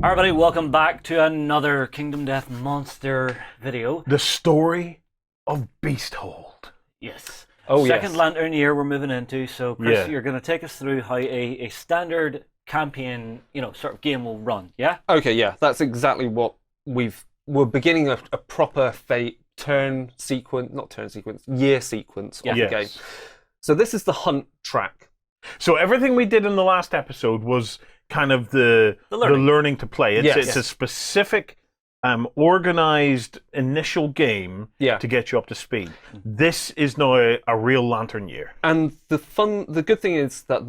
Alright, everybody, welcome back to another Kingdom Death Monster video. The story of Beasthold. Yes. Oh, Second yes. Lantern year we're moving into. So, Chris, Yeah. you're going to take us through how a standard campaign, sort of game will run, yeah? Okay, yeah, that's exactly what we're beginning a proper year sequence of the game. So this is the hunt track. So everything we did in the last episode was kind of the learning to play. It's a specific, organized initial game to get you up to speed. This is now a real Lantern year. And the good thing is that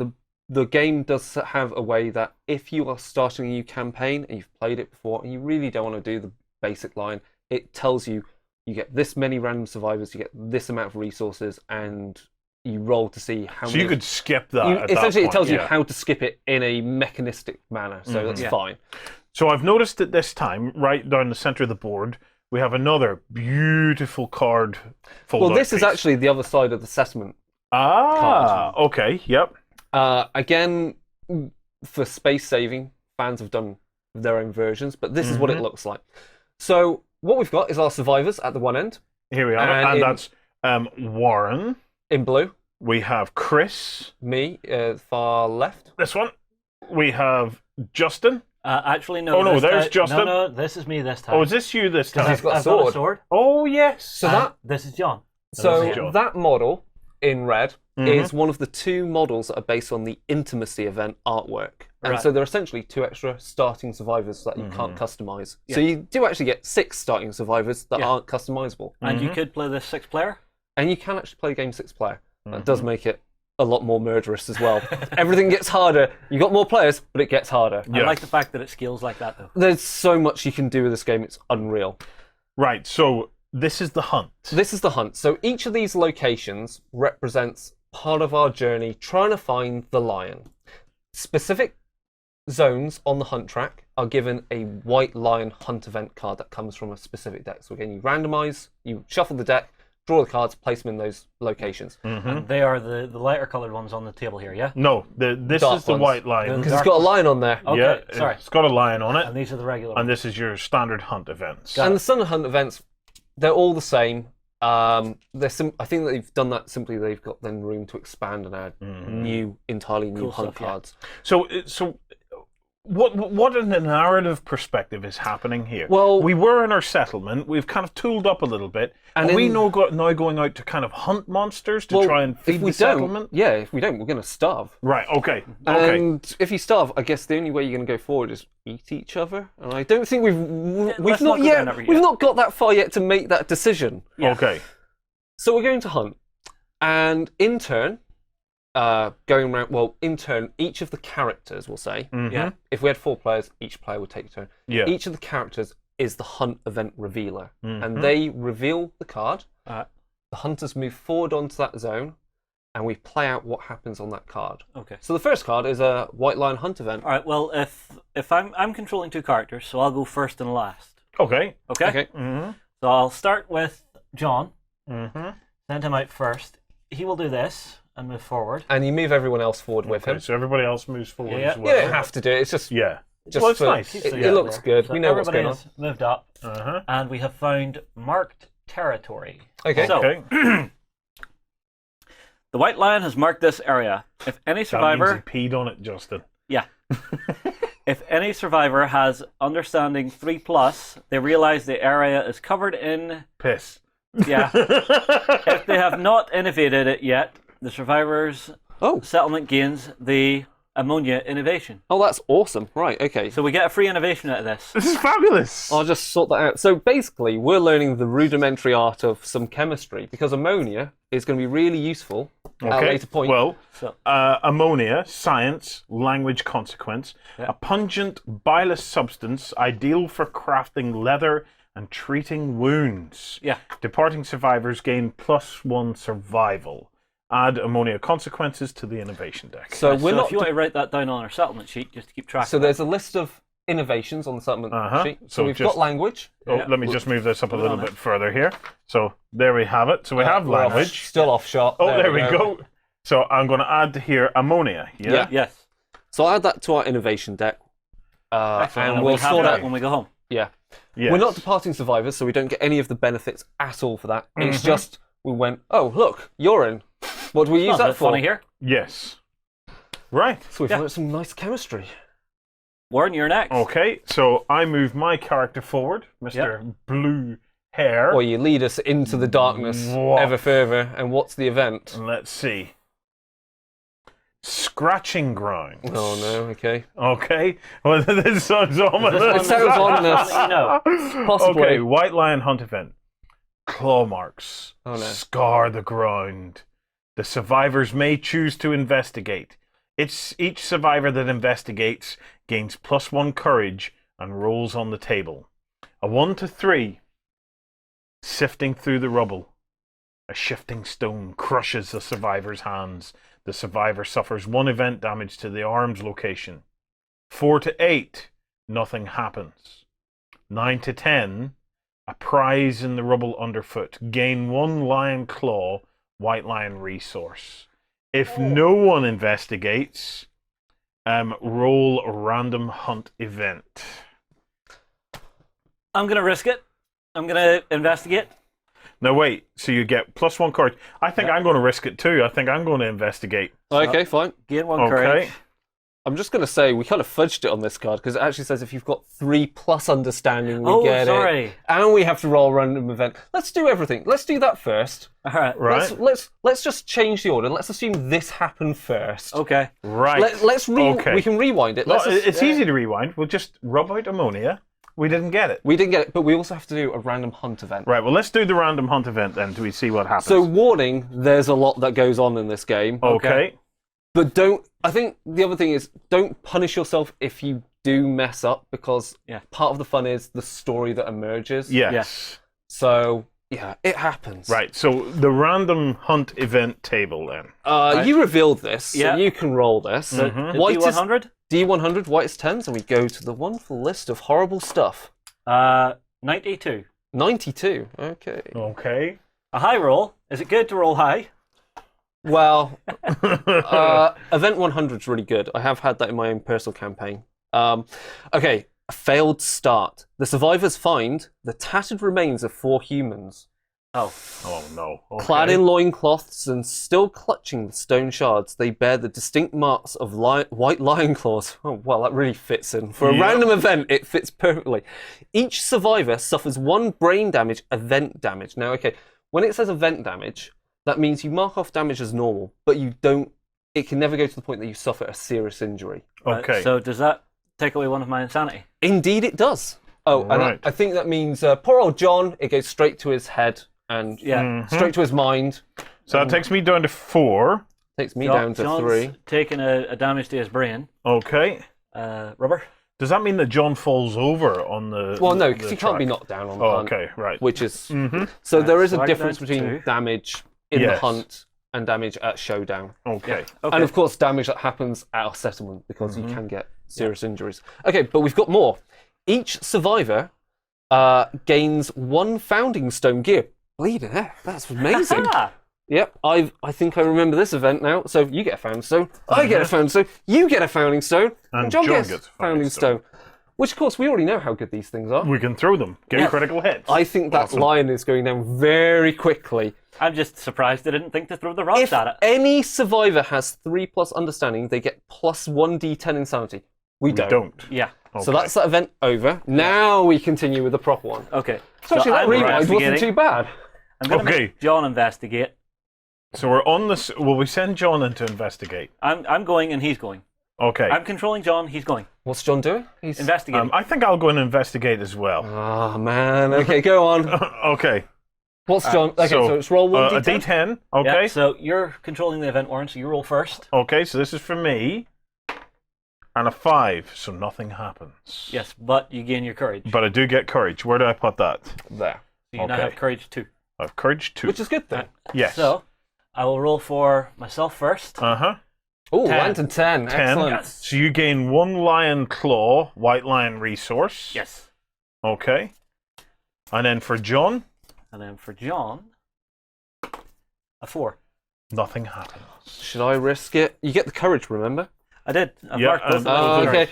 the game does have a way that if you are starting a new campaign and you've played it before and you really don't want to do the basic line, it tells you get this many random survivors, you get this amount of resources, and you roll to see how many. So you could skip that. Essentially, it tells you how to skip it in a mechanistic manner, so that's fine. So I've noticed that this time, right down the center of the board, we have another beautiful card fold-out Well, this piece. is actually the other side of the settlement. card. Okay, yep. Again, for space saving, fans have done their own versions, but this is what it looks like. So what we've got is our survivors at the one end. Here we are, and that's Warren. In blue. We have Chris. Me, far left. This one. We have Justin. Actually, no. Oh, no, there's Justin. No, this is me this time. Oh, is this you this time? He's got a I've got a sword. sword. Oh, yes. So This is John. So that model in red is one of the two models that are based on the Intimacy event artwork. And so there are essentially 2 extra starting survivors that you can't customize. So you do actually get 6 starting survivors that aren't customizable. And you could play this 6-player? And you can actually play a game 6-player. That does make it a lot more murderous as well. Everything gets harder. You got more players, but it gets harder. I like the fact that it scales like that, though. There's so much you can do with this game, it's unreal. Right, so this is the hunt. This is the hunt. So each of these locations represents part of our journey trying to find the lion. Specific zones on the hunt track are given a white lion hunt event card that comes from a specific deck. So again, you randomize, you shuffle the deck, draw the cards, place them in those locations. And they are the lighter coloured ones on the table here, yeah? No, this Dark is the ones. white lion. Because it's got a lion on there. Okay, Yeah, sorry. it's got a lion on it. And these are the regular And ones. this is your standard hunt events. And the standard hunt events, they're all the same. I think that they've done that simply. They've got then room to expand and add entirely new Cool hunt stuff, yeah. cards. So what in the narrative perspective is happening here? Well, we were in our settlement. We've kind of tooled up a little bit. And Are we in- now going out to kind of hunt monsters to try and feed if we the settlement? if we don't, we're going to starve. Right, okay. Okay. And if you starve, I guess the only way you're going to go forward is eat each other. And I don't think we've let's not go down that route we've yet. not got that far yet to make that decision. Okay. So we're going to hunt, and in turn, each of the characters will say, Yeah. if we had 4 players, each player would take a turn. Yeah. Each of the characters is the hunt event revealer, and they reveal the card. The hunters move forward onto that zone, and we play out what happens on that card. Okay. So the first card is a white lion hunt event. All right, well, if I'm controlling 2 characters, so I'll go first and last. Okay. Okay? Okay. So I'll start with John. Send him out first. He will do this and move forward. And you move everyone else forward with Okay, him. so everybody else moves forward Yeah. as You well. don't have to do it. It's just Yeah. just Well, it's for- nice. It, Yeah. it looks good. So we know what's everybody going on. has moved up, and we have found marked territory. Okay. So, Okay. the white lion has marked this area. If any That means survivor, he peed on it, Justin. yeah, if any survivor has understanding 3+, they realize the area is covered in. Piss. Yeah. If they have not innovated it yet, the survivor's settlement gains the ammonia innovation. Oh, that's awesome. Right, okay. So we get a free innovation out of this. This is fabulous. I'll just sort that out. So basically, we're learning the rudimentary art of some chemistry, because ammonia is going to be really useful at a later point. Well, So- ammonia, science, language consequence, a pungent, bilous substance ideal for crafting leather and treating wounds. Yeah. Departing survivors gain +1 survival. Add ammonia consequences to the innovation deck. So we're So not. if you want to write that down on our settlement sheet, just to keep track So of it. there's a list of innovations on the settlement sheet. So So we've just- got language. Oh, Yeah. let me just move this up a Put it little on bit further here. So there we have it. So we have We're off- language. still off shot. Oh, there we go. So I'm going to add here ammonia. Yeah. Yeah. Yes. So I add that to our innovation deck. and we'll sort out when we go home. Yeah. Yes. We're not departing survivors, so we don't get any of the benefits at all for that. It's just we went, oh, look, urine. What do we use that for? Funny here. Yes. Right. So we've learned some nice chemistry. Warren, you're next. Okay, so I move my character forward, Mr. Blue Hair. Or you lead us into the darkness ever further, and what's the event? Let's see. Scratching grounds. Oh no, okay. Okay. Well, this sounds ominous. It sounds ominous. No. Possibly. Okay, White Lion Hunt event. Claw marks. Oh no. Scar the ground. The survivors may choose to investigate. Each survivor that investigates gains +1 courage and rolls on the table. A 1 to 3. Sifting through the rubble. A shifting stone crushes the survivor's hands. The survivor suffers 1 event damage to the arm's location. 4 to 8. Nothing happens. 9 to 10. A prize in the rubble underfoot. Gain 1 lion claw, white lion resource. If no one investigates, roll a random hunt event. I'm going to risk it. I'm going to investigate. Now wait, so you get +1 courage. I think I'm going to risk it too. I think I'm going to investigate. Okay, fine. Gain 1 courage. I'm just going to say we kind of fudged it on this card because it actually says if you've got 3+ understanding, we get it. And we have to roll a random event. Let's do everything. Let's do that first. All right. Right. Let's just change the order. Let's assume this happened first. Okay. Right. We can rewind it. It's easy to rewind. We'll just rub out ammonia. We didn't get it. We didn't get it, but we also have to do a random hunt event. Right, well, let's do the random hunt event then, till we see what happens. So, warning, there's a lot that goes on in this game. Okay. But I think the other thing is, don't punish yourself if you do mess up, because part of the fun is the story that emerges. Yes. So, yeah, it happens. Right, so the random hunt event table then. You revealed this, so you can roll this. So D100? D100, white is 10s, and we go to the wonderful list of horrible stuff. 92. 92, okay. Okay. A high roll. Is it good to roll high? Well, event 100 is really good. I have had that in my own personal campaign. Okay, a failed start. The survivors find the tattered remains of 4 humans. Oh no. Okay. Clad in loincloths and still clutching the stone shards, they bear the distinct marks of white lion claws. Oh, well, that really fits in. For a random event, it fits perfectly. Each survivor suffers 1 brain damage, event damage. Now, okay, when it says event damage, that means you mark off damage as normal, but you don't. It can never go to the point that you suffer a serious injury. Okay. So does that take away 1 of my insanity? Indeed, it does. Oh, right. And I think that means poor old John. It goes straight to his head and straight to his mind. So that takes me down to 4. Takes me down to John's 3. Taking a damage to his brain. Okay. Rubber. Does that mean that John falls over on the? Well, no, because he can't be knocked down on the hunt. Okay, right. Which is so there is a so difference between damage in the hunt and damage at showdown. Okay. And of course, damage that happens at a settlement, because you can get serious injuries. Okay, but we've got more. Each survivor gains 1 founding stone gear. Bleeding heck, that's amazing. Yep, I think I remember this event now. So you get a founding stone, I get a founding stone, you get a founding stone, and John gets a founding stone. Which, of course, we already know how good these things are. We can throw them, get critical hits. I think that lion is going down very quickly. I'm just surprised they didn't think to throw the rocks at it. If any survivor has 3+ understanding, they get +1 d10 insanity. We don't. Yeah. Okay. So that's that event over. Now we continue with the proper one. Okay. So actually, that rewind wasn't too bad. I'm going to make John investigate. So we're on this. Will we send John in to investigate? I'm going and he's going. Okay. I'm controlling John, he's going. What's John doing? He's investigating. I think I'll go and investigate as well. Oh, man. Okay, go on. Okay. What's John? Okay, so it's roll 1 d10. A d10. Okay. Yeah, so you're controlling the event, Warren, so you roll first. Okay, so this is for me. And a 5, so nothing happens. Yes, but you gain your courage. But I do get courage. Where do I put that? There. So you now have courage 2. I have courage 2. Which is good then. Yes. So, I will roll for myself first. Uh-huh. Oh, 1 to 10. 10. Excellent. Yes. So you gain 1 lion claw, white lion resource. Yes. Okay. And then for John? And then for John, a 4. Nothing happens. Should I risk it? You get the courage, remember? I did. I've Yeah, marked both of and- those. Okay.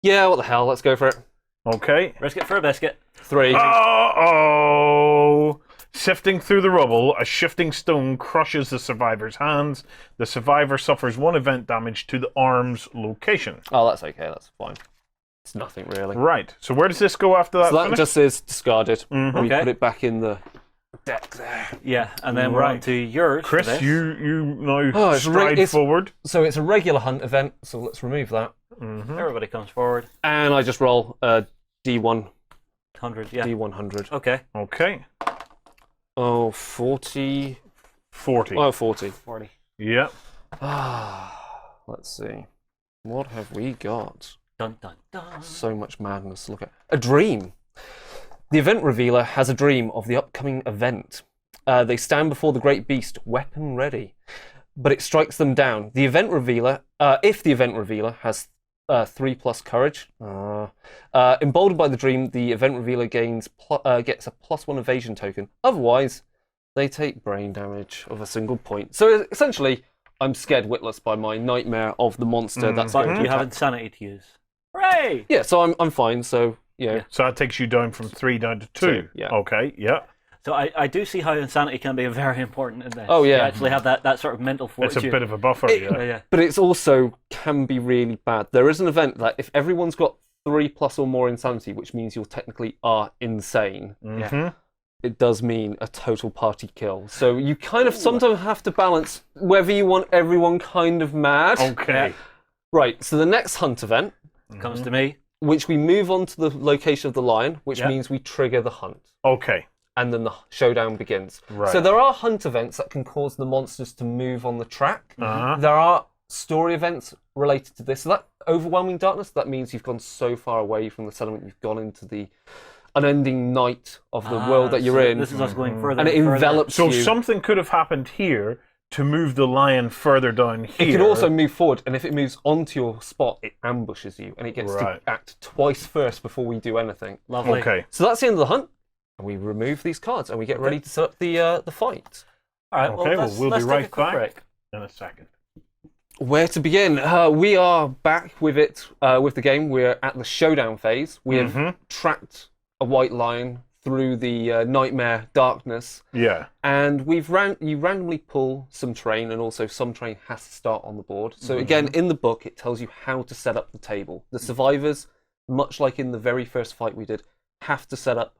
Yeah, what the hell? Let's go for it. Okay. Risk it for a biscuit. 3. Uh-oh! Sifting through the rubble, a shifting stone crushes the survivor's hands. The survivor suffers 1 event damage to the arm's location. Oh, that's okay. That's fine. It's nothing really. Right. So where does this go after that? So that just is discarded. Mm-hmm. We put it back in the deck there. Yeah, and then we're on to yours. Chris, you now stride forward. So it's a regular hunt event, so let's remove that. Mm-hmm. Everybody comes forward. And I just roll a D1. 100, yeah. D100. Okay. Okay. Oh, 40. 40. Oh, 40. 40. Yeah. Let's see. What have we got? Dun, dun, dun. So much madness to look at. A dream. The event revealer has a dream of the upcoming event. They stand before the great beast, weapon ready, but it strikes them down. The event revealer, if the event revealer has 3+ courage, emboldened by the dream, the event revealer gets a +1 evasion token. Otherwise, they take brain damage of a single point. So essentially, I'm scared witless by my nightmare of the monster. That's but going to you have insanity to use. Hooray! Yeah, so I'm fine. So yeah. So that takes you down from 3 down to 2. Yeah. Okay. Yeah. So I do see how insanity can be very important in this. Oh, yeah. You actually have that sort of mental fortitude. It's a bit of a buffer. Yeah. But it's also can be really bad. There is an event that if everyone's got 3+ or more insanity, which means you technically are insane, it does mean a total party kill. So you kind of sometimes have to balance whether you want everyone kind of mad. Okay. Right, so the next hunt event comes to me. Which we move on to the location of the lion, which means we trigger the hunt. Okay. And then the showdown begins. Right. So there are hunt events that can cause the monsters to move on the track. Uh-huh. There are story events related to this. So that overwhelming darkness, that means you've gone so far away from the settlement, you've gone into the unending night of the world that you're in. This is us going further. And it envelops you. So something could have happened here to move the lion further down here. It can also move forward, and if it moves onto your spot, it ambushes you, and it gets to act twice first before we do anything. Lovely. Okay. So that's the end of the hunt, and we remove these cards, and we get ready to set up the fight. All right. Okay. Well, we'll be right back break. in a second. Where to begin? We are back with it with the game. We're at the showdown phase. We have tracked a white lion through the nightmare darkness. Yeah. And you randomly pull some terrain, and also some terrain has to start on the board. So again, in the book, it tells you how to set up the table. The survivors, much like in the very first fight we did, have to set up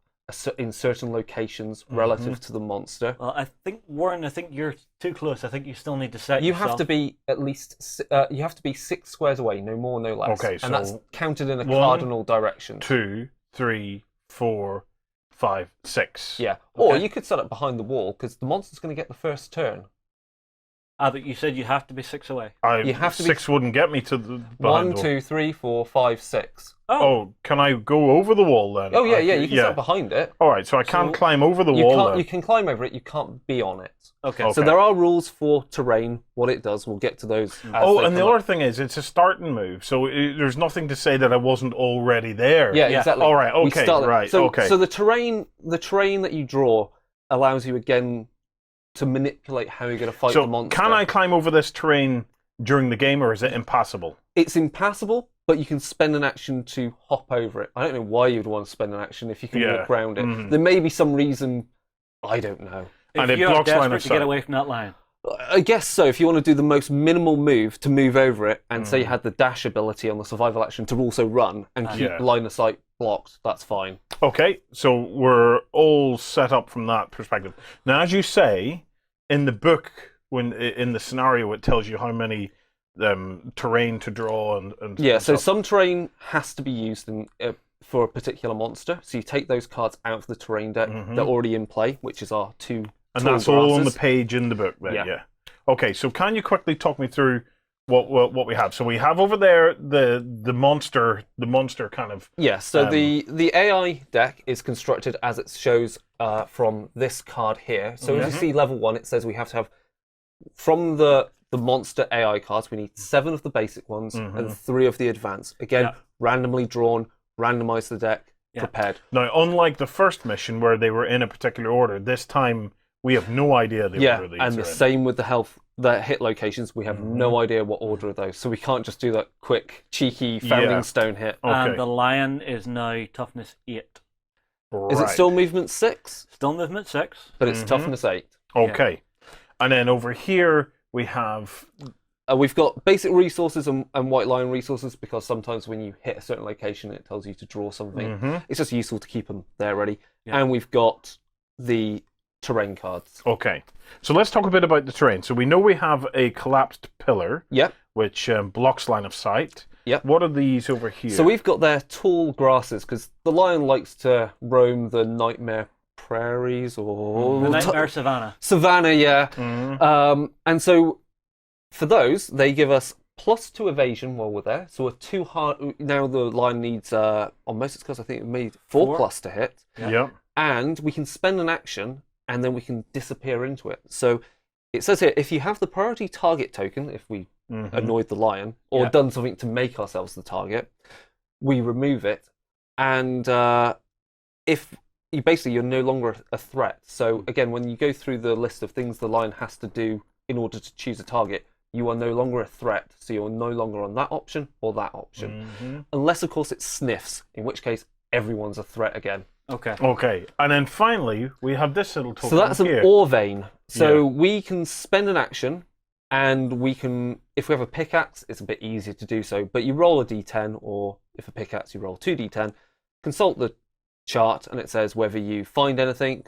in certain locations relative to the monster. Well, I think, Warren, you're too close. I think you still need to set You yourself. have to be at least 6 squares away, no more, no less. Okay, so and that's counted in a cardinal direction. 2, 3, 4, 5, 6. Yeah. Or you could set up behind the wall, because the monster's going to get the first turn. But you said you have to be 6 away. You have to 6 wouldn't get me to the behind 1, the wall. 2, 3, 4, 5, 6. Oh, can I go over the wall then? Oh yeah, you can set behind it. All right, so I can't climb over the wall then. You can climb over it, you can't be on it. Okay. So there are rules for terrain, what it does. We'll get to those. And the other thing is, it's a starting move, so there's nothing to say that I wasn't already there. Yeah, exactly. All right, okay, right, okay. So the terrain that you draw allows you again to manipulate how you're going to fight the monster. Can I climb over this terrain during the game, or is it impassable? It's impassable, but you can spend an action to hop over it. I don't know why you'd want to spend an action if you can walk around it. There may be some reason, I don't know. And if it blocks line desperate of to sight. get away from that line. I guess so. If you want to do the most minimal move to move over it, and say you had the dash ability on the survival action to also run and keep line of sight blocked, that's fine. Okay, so we're all set up from that perspective. Now, as you say, in the book, when in the scenario, it tells you how many terrain to draw and so stuff. some terrain has to be used for a particular monster. So you take those cards out of the terrain deck. They're already in play, which is our 2. And that's all on the page in the book then, yeah. Okay, so can you quickly talk me through what we have? So we have over there the monster kind of... Yeah, so the AI deck is constructed as it shows from this card here. So as you see level 1, it says we have to have, from the monster AI cards, we need 7 of the basic ones and 3 of the advanced. Again, randomly drawn, randomize the deck, prepared. Now, unlike the first mission where they were in a particular order, this time We have no idea the order these and the same with the hit locations. We have no idea what order of those, so we can't just do that quick, cheeky founding stone hit. And the lion is now toughness 8. Right. Is it still movement 6? Still movement 6. But it's toughness 8. Okay. And then over here we have... we've got basic resources and white lion resources, because sometimes when you hit a certain location, it tells you to draw something. It's just useful to keep them there ready. Yeah. And we've got the terrain cards. Okay. So let's talk a bit about the terrain. So we know we have a collapsed pillar, which blocks line of sight. Yep. What are these over here? So we've got their tall grasses, because the lion likes to roam the nightmare prairies or... The nightmare savannah. Savannah, yeah. And so for those, they give us +2 evasion while we're there. So we're too hard... Now the lion needs, on most of its cards, I think it made 4+ to hit. Yeah. And we can spend an action, and then we can disappear into it. So it says here, if you have the priority target token, if we annoyed the lion, or done something to make ourselves the target, we remove it. And if you basically, you're no longer a threat. So again, when you go through the list of things the lion has to do in order to choose a target, you are no longer a threat. So you're no longer on that option or that option. Unless, of course, it sniffs, in which case everyone's a threat again. Okay. And then finally, we have this little token. So that's here. an ore vein. So we can spend an action, and we can, if we have a pickaxe, it's a bit easier to do so. But you roll a d10, or if a pickaxe, you roll 2d10. Consult the chart, and it says whether you find anything.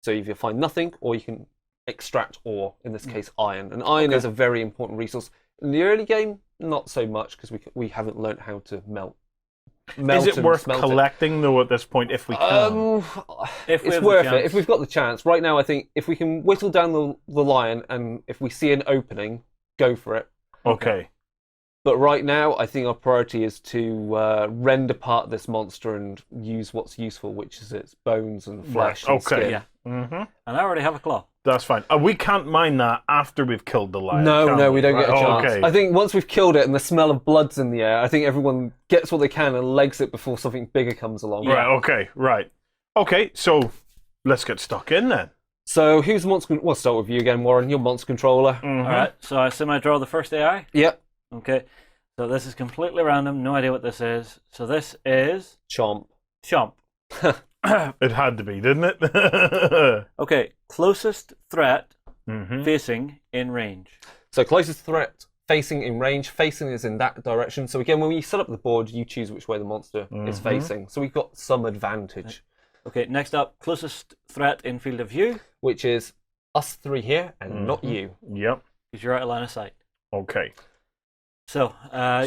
So if you find nothing, or you can extract ore, in this case iron. And iron is a very important resource. In the early game, not so much, because we haven't learnt how to melt. Is it worth collecting, though, at this point, if we can? It's worth it if we've got the chance. Right now, I think if we can whittle down the lion, and if we see an opening, go for it. Okay. But right now, I think our priority is to rend apart this monster and use what's useful, which is its bones and flesh and skin. Yeah. And I already have a claw. That's fine. We can't mine that after we've killed the lion. No, we don't get a chance. I think once we've killed it and the smell of blood's in the air, I think everyone gets what they can and legs it before something bigger comes along. Right, Okay, so let's get stuck in then. So who's monster... We'll start with you again, Warren. You're monster controller. All right, so I assume I draw the first AI? Yep. Okay, so this is completely random. No idea what this is. So this is... Chomp. It had to be, didn't it? Okay, closest threat facing in range. So closest threat facing in range. Facing is in that direction. So again, when you set up the board, you choose which way the monster is facing. So we've got some advantage. Okay, next up, closest threat in field of view. Which is us 3 here and not you. Yep. Because you're out of line of sight. Okay. So,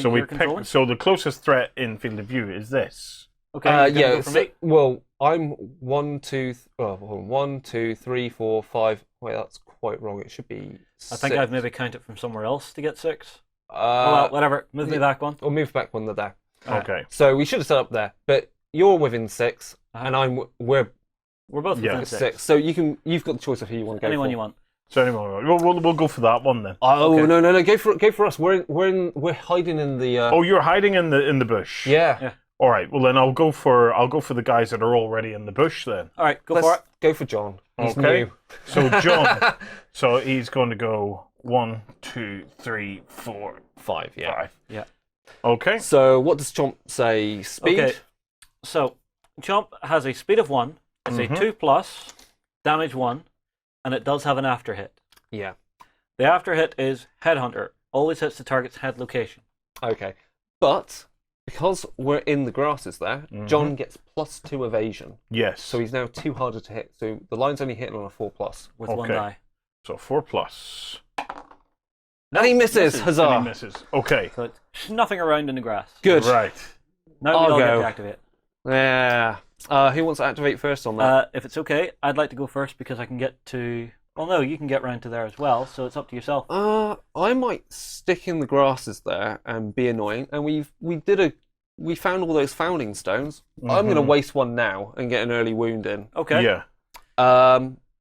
we pick. So the closest threat in field of view is this. Okay. Well, I'm 1, 2, 3, 4, 5. Wait, that's quite wrong. It should be 6. I think I've maybe counted from somewhere else to get 6. Well, whatever. Move me back one. Or move back one there. Okay. So we should have set up there, but you're within 6, and we're both within 6. So you've got the choice of who you want to go for. Anyone you want. So anyone, we'll go for that one then. Oh no! Go for us. We're hiding in the. Oh, you're hiding in the bush. Yeah. All right. Well, then I'll go for the guys that are already in the bush then. All right, for it. Go for John. He's okay. New. So John. So he's going to go 1, 2, 3, 4, 5. Yeah. 5. Yeah. Okay. So what does Chomp say? Speed. Okay. So Chomp has a speed of 1. It's a 2+, damage 1, and it does have an after hit. Yeah. The after hit is Headhunter. Always hits the target's head location. Okay. But because we're in the grasses there, John gets +2 evasion. Yes. So he's now 2 harder to hit. So the line's only hitting on a 4+ with 1 die. So 4+. And he misses. Huzzah. And he misses. Okay. So it's snuffing around in the grass. Good. Right. Now we all get to activate. Yeah. Who wants to activate first on that? If it's okay, I'd like to go first because I can get to... Well, no, you can get round to there as well, so it's up to yourself. I might stick in the grasses there and be annoying. And we found all those founding stones. I'm going to waste one now and get an early wound in. Okay. Yeah.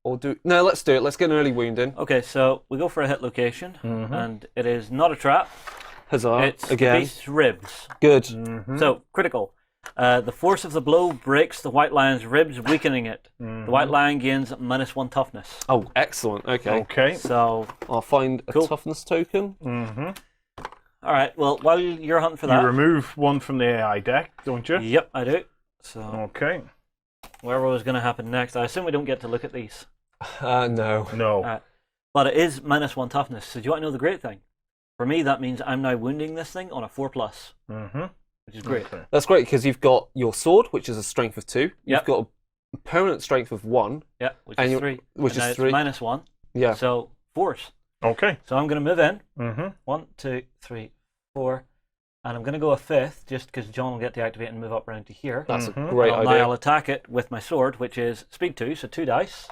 Let's do it. Let's get an early wound in. Okay, so we go for a hit location, and it is not a trap. Huzzah! It's again. the beast's ribs. Good. So critical. The force of the blow breaks the white lion's ribs, weakening it. The white lion gains -1 toughness. Oh, excellent. Okay. Okay. So I'll find a toughness token. All right. Well, while you're hunting for that, you remove one from the AI deck, don't you? Yep, I do. So okay. Whatever was going to happen next, I assume we don't get to look at these. No. No. But it is -1 toughness. So do you want to know the great thing? For me, that means I'm now wounding this thing on a 4+. Which is great. Okay. That's great because you've got your sword, which is a strength of 2. Yep. You've got a permanent strength of 1. Yeah, which is 3. Which and is now 3. It's -1. Yeah. So force. Okay. So I'm going to move in. 1, 2, 3, 4. And I'm going to go a 5th just because John will get to activate and move up around to here. That's a great idea. Now I'll attack it with my sword, which is speed 2, so 2 dice.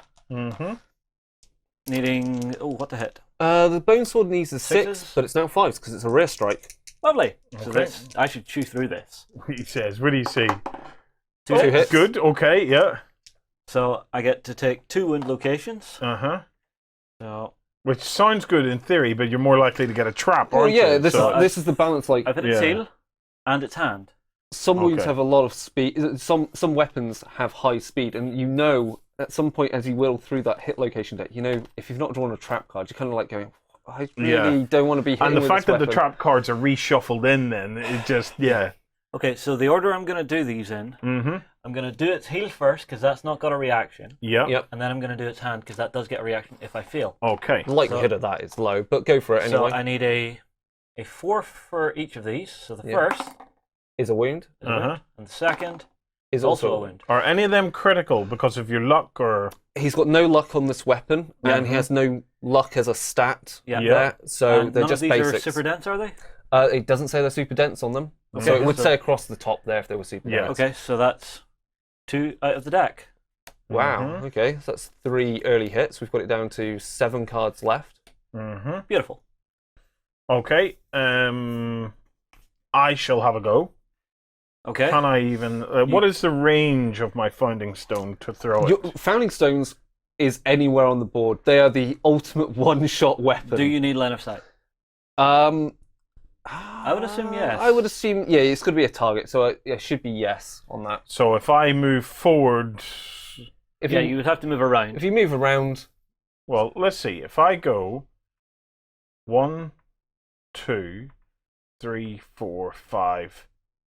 Needing, what to hit? The bone sword needs a 6, Sixes? but it's now 5 because it's a rear strike. Lovely. So this, I should chew through this. He says, what do you see? 2 hits. Good, okay, yeah. So I get to take 2 wound locations. So which sounds good in theory, but you're more likely to get a trap, aren't yeah, you? this is the balance. Like I've hit its heel and its hand. Some wounds have a lot of speed. Some weapons have high speed, and you know at some point as you whirl through that hit location deck, you know if you've not drawn a trap card, you're kind of like going, I really don't want to be hitting And the with fact this that the weapon. trap cards are reshuffled in, then it just Okay, so the order I'm going to do these in, I'm going to do its heel first because that's not got a reaction. Yep. And then I'm going to do its hand because that does get a reaction if I fail. Okay. The likelihood of that is low, but go for it anyway. So I need a 4 for each of these. So the first is a wound, is a wound, and the second is also a wound. Are any of them critical because of your luck, or he's got no luck on this weapon, and he has no luck as a stat there, so And they're none just of these basics. are super dense, are they? It doesn't say they're super dense on them, Okay, so it would so- say across the top there if they were super dense. Okay, so that's 2 out of the deck. Wow. Okay, so that's 3 early hits. We've got it down to 7 cards left. Beautiful. Okay. I shall have a go. Okay. Can I even? What is the range of my founding stone to throw it? Your founding stones is anywhere on the board. They are the ultimate one-shot weapon. Do you need line of sight? I would assume yes. I would assume, it's going to be a target, so it should be yes on that. So if I move forward, you would have to move around. If you move around, well, let's see. If I go 1, 2, 3, 4, 5.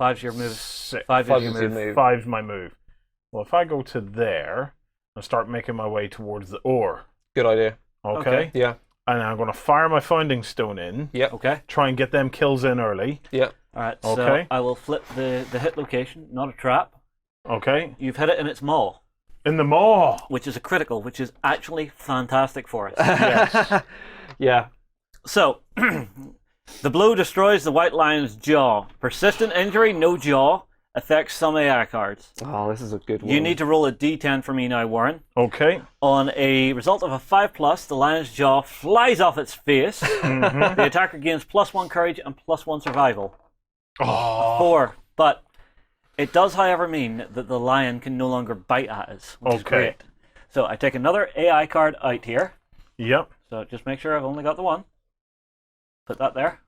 5's your move. 6. 5 5 is is your your move. move. 5's my move. Well, if I go to there and start making my way towards the ore, good idea. okay? Yeah. And I'm going to fire my founding stone in. Yep. Okay. Try and get them kills in early. Yep. All right. Okay. So I will flip the hit location, not a trap. Okay. You've hit it in its maw, In the maw. which is a critical, which is actually fantastic for us. Yes. Yeah. So, the blow destroys the white lion's jaw. Persistent injury, no jaw. Affects some AI cards. Oh, this is a good one. You need to roll a d10 for me now, Warren. Okay. On a result of a 5+, the lion's jaw flies off its face. The attacker gains +1 courage and +1 survival. Oh. 4. But it does, however, mean that the lion can no longer bite at us, which is great. So I take another AI card out here. Yep. So just make sure I've only got the one. Put that there.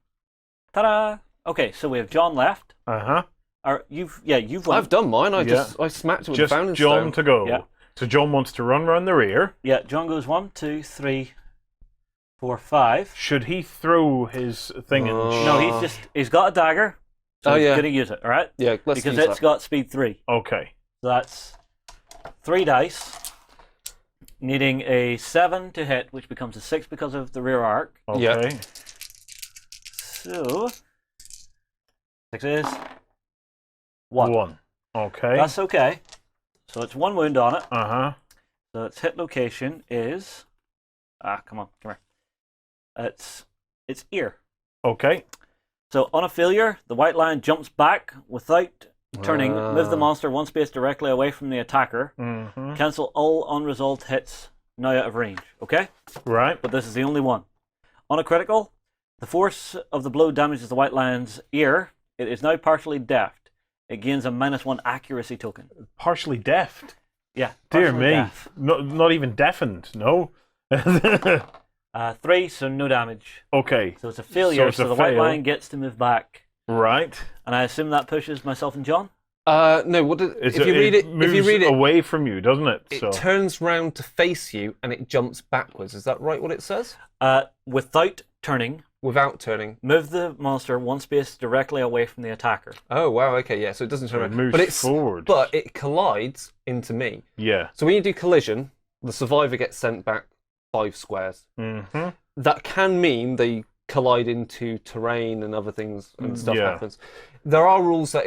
Ta-da! Okay, so we have John left. You've won. I've done mine. I smacked it with Just the founding John stone. to go. Yeah. So John wants to run around the rear. Yeah, John goes 1, 2, 3, 4, 5. Should he throw his thing in? No, he's got a dagger. So he's going to use it, all right? Yeah, let's because use it's that. got speed 3. Okay. So that's 3 dice, needing a 7 to hit, which becomes a 6 because of the rear arc. Okay. Yeah. So 6 is 1. Okay. That's okay. So it's 1 wound on it. Uh-huh. So its hit location is... come here. It's ear. Okay. So on a failure, the white lion jumps back without turning, move the monster 1 space directly away from the attacker, cancel all unresolved hits now out of range, okay? Right. But this is the only one. On a critical, the force of the blow damages the white lion's ear. It is now partially deft. It gains a -1 accuracy token. Partially deft. Yeah. Dear partially me. deaf. Not even deafened, no? 3, so no damage. Okay. So it's a failure, it's a so the white fail. lion gets to move back. Right. And I assume that pushes myself and John? No. If you read it, away from you, doesn't it? It turns round to face you and it jumps backwards. Is that right? What it says? Without turning. Without turning. Move the monster one space directly away from the attacker. Oh wow. Okay. Yeah. So it doesn't turn around. It moves forward. But it collides into me. Yeah. So when you do collision, the survivor gets sent back 5 squares. Mm-hmm. That can mean they collide into terrain and other things and stuff happens. There are rules that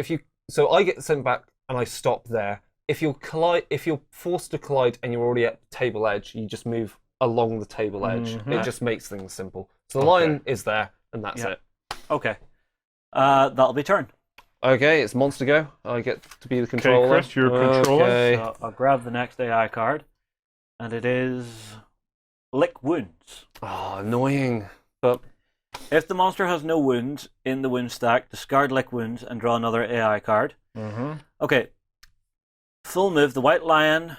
so I get sent back and I stop there. If you're forced to collide and you're already at the table edge, you just move along the table edge. Mm-hmm. It just makes things simple. So the line is there and that's it. Okay. That'll be turn. Okay, it's monster go. I get to be the controller. Okay, Chris, you're controller. Okay. So I'll grab the next AI card, and it is Lick Wounds. Oh, annoying. But if the monster has no wounds in the wound stack, discard Lick Wounds and draw another AI card. Mm-hmm. Okay. Full move the white lion.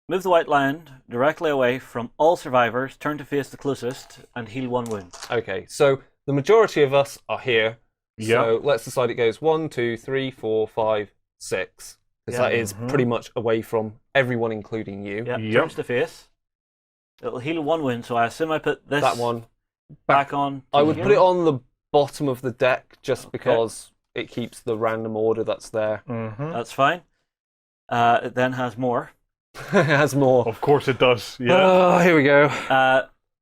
Move the white lion directly away from all survivors, turn to face the closest, and heal 1 wound. Okay, so the majority of us are here. Yep. So let's decide it goes 1, 2, 3, 4, 5, 6. Because that is pretty much away from everyone, including you. Yep. Turns to face. It'll heal 1 wound, so I assume I put that one back on. I would put it on the bottom of the deck just because it keeps the random order that's there. Mm-hmm. That's fine. It then has more. It has more. Of course it does. Yeah. Oh, here we go.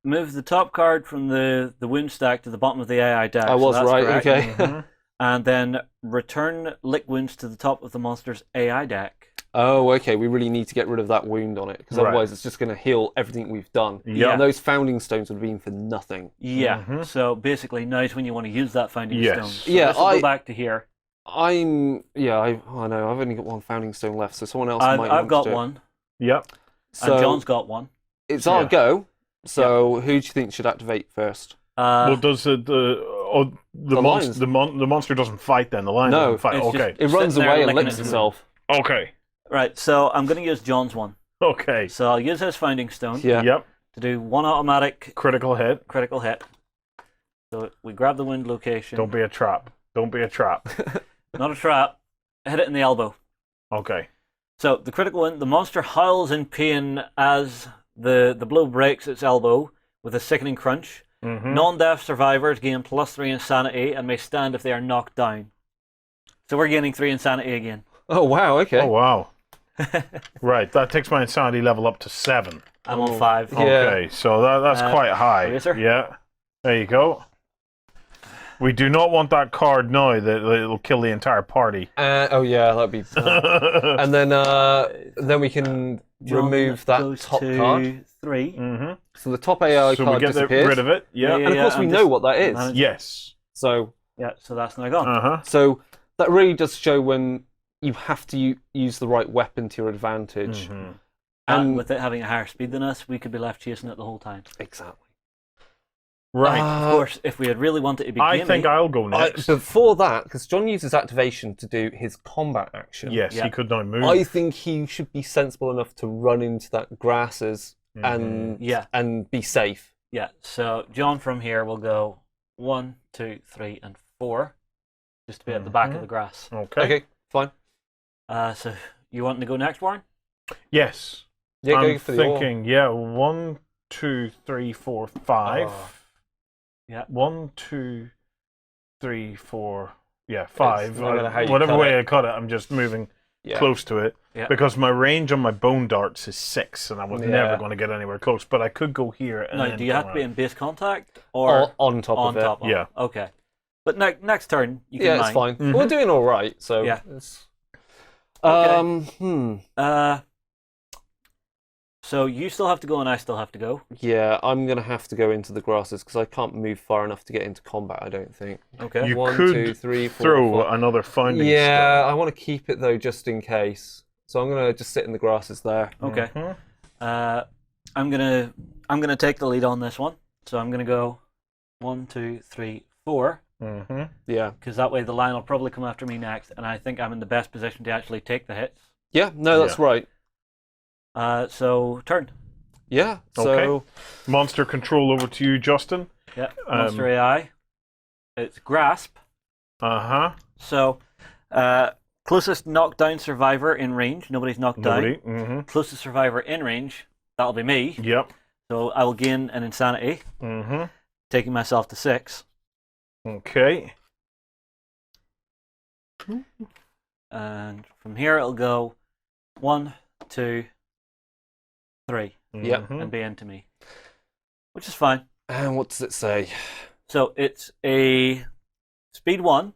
Move the top card from the wound stack to the bottom of the AI deck. I was right. correct. Okay. Mm-hmm. And then return Lick Wounds to the top of the monster's AI deck. Oh, okay. We really need to get rid of that wound on it because otherwise it's just going to heal everything we've done. Yeah. And those founding stones would have been for nothing. Yeah. Mm-hmm. So basically, now's when you want to use that founding stone. So yeah. this will go back to here. I know. I've only got 1 founding stone left, so someone else might. I've got 1. Yep. So and John's got 1. It's our go. So who do you think should activate first? Well, does the monster doesn't fight then? The lion doesn't fight. Okay. It runs away and licks itself. Okay. Right. So I'm going to use John's one. Okay. So I'll use his founding stone. Yeah. Yep. To do 1 automatic critical hit. So we grab the wound location. Don't be a trap. Not a trap. Hit it in the elbow. Okay. So the critical wound, the monster howls in pain as the blow breaks its elbow with a sickening crunch. Mm-hmm. Non-deaf survivors gain +3 insanity and may stand if they are knocked down. So we're gaining 3 insanity again. Oh wow! Okay. Oh wow. Right, that takes my insanity level up to 7. I'm on 5. Yeah. Okay, so that's quite high. Eraser? Yeah. There you go. We do not want that card now that it'll kill the entire party. Oh yeah, that'd be. And then we can remove that top card. 3. Mm-hmm. So the top AI card we disappears. get rid of it. Yeah. And of course we know what that is. Yes. So that's now gone. So that really does show when you have to use the right weapon to your advantage. Mm-hmm. And with it having a higher speed than us, we could be left chasing it the whole time. Exactly. Right. Of course, if we had really wanted to be I think I'll go next. Before that, because John uses activation to do his combat action. Yes, he could now move. I think he should be sensible enough to run into that grasses and be safe. Yeah, so John from here will go 1, 2, 3, and 4, just to be at the back of the grass. Okay, fine. So you want to go next, Warren? Yes. Yeah, I'm go for thinking, 1, 2, 3, 4, 5. Yeah. 1, 2, 3, 4. Yeah, 5. How whatever way I cut it, I'm just moving close to it. Yeah. Because my range on my bone darts is 6, and I was never going to get anywhere close. But I could go here. And now, then do you have to be in base contact or on top of it? Yeah. Okay. But next turn, you can it's fine. Mm-hmm. We're doing all right. So yeah. So you still have to go and I still have to go. Yeah, I'm going to have to go into the grasses because I can't move far enough to get into combat, I don't think. Okay. You 1, could 2, 3, 4, throw 5. another founding Yeah, stone. I want to keep it though, just in case. So I'm going to just sit in the grasses there. Okay. I'm gonna take the lead on this one. So I'm gonna go 1, 2, 3, 4. Yeah. Because that way the line will probably come after me next, and I think I'm in the best position to actually take the hits. Yeah, no, that's right. So turn. Yeah. So Okay. Monster control over to you, Justin. Yeah. Monster AI. It's grasp. Uh-huh. So Closest knockdown survivor in range. Nobody's knocked down. Mm-hmm. Closest survivor in range. That'll be me. Yep. So I will gain an insanity, taking myself to 6. Okay. And from here it'll go 1, 2, 3. Yep. And be into me, which is fine. And what does it say? So it's a speed 1,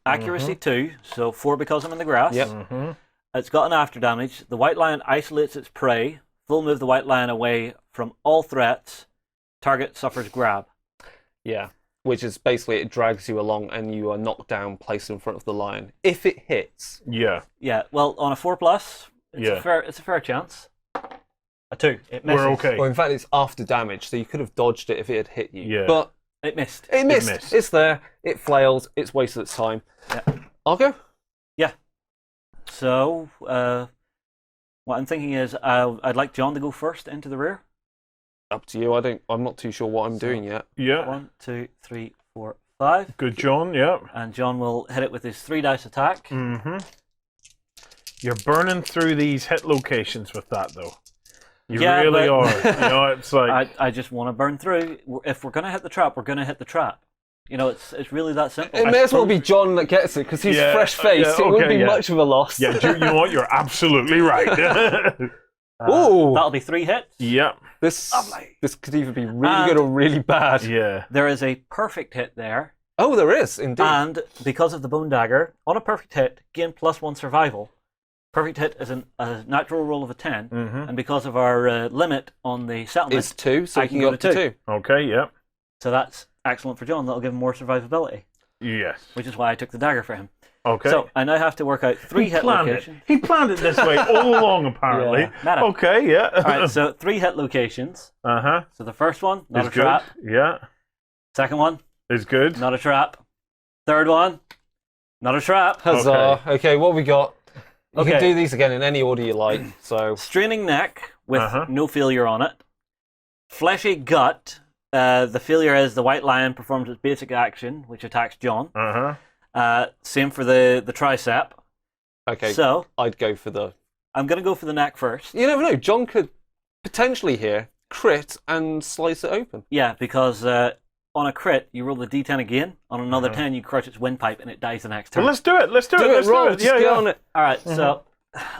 accuracy 2, so 4 because I'm in the grass. Yep. It's got an after damage. The white lion isolates its prey. Full move the white lion away from all threats. Target suffers grab. Yeah. Which is basically it drags you along and you are knocked down, placed in front of the lion. If it hits. Yeah. Yeah. Well, on a 4+, it's a fair chance. A 2. It misses. We're okay. Well, in fact, it's after damage, so you could have dodged it if it had hit you. Yeah. But it missed. It missed. It's there. It flails. It's wasted its time. Yeah. I'll go. Yeah. So, what I'm thinking is I'd like John to go first into the rear. Up to you. I'm not too sure what I'm doing yet. Yeah. 1, 2, 3, 4, 5. Good, John. Yep. And John will hit it with his 3 dice attack. You're burning through these hit locations with that, though. You Yeah, really but- are. It's like I just want to burn through. If we're going to hit the trap, we're going to hit the trap. It's really that simple. It may as well be John that gets it because he's fresh-faced. It wouldn't be much of a loss. Yeah, you know what? You're absolutely right. Ooh. That'll be 3 hits. Yep. This could either be really And- good or really bad. Yeah. There is a perfect hit there. Oh, there is, indeed. And because of the bone dagger, on a perfect hit, gain +1 survival. Perfect hit is a natural roll of a 10. And because of our limit on the settlement, It's 2, so I you can can go go up to to 2. 2. Okay. Yep. So that's excellent for John. That'll give him more survivability, Yes. which is why I took the dagger for him. Okay. So I now have to work out 3 hit locations. He planned it this way all along, apparently. Yeah. Meta. Okay. Yeah. All right, so 3 hit locations. So the first one, not Is a trap. good. Yeah. Second one, Is good. not a trap. Third one, not a trap. Huzzah. Okay, what have we got? You Okay. can do these again in any order you like. So Straining neck with no failure on it. Fleshy gut. The failure is the white lion performs its basic action, which attacks John. Same for the tricep. okay, So I'd go for the. I'm going to go for the neck first. You never know. John could potentially here crit and slice it open. Yeah, because on a crit, you roll the d10 again. On another 10, you crush its windpipe and it dies the next turn. Well, let's do it. Let's do it. Do it, Let's roll. do it. Just get on it. All right, so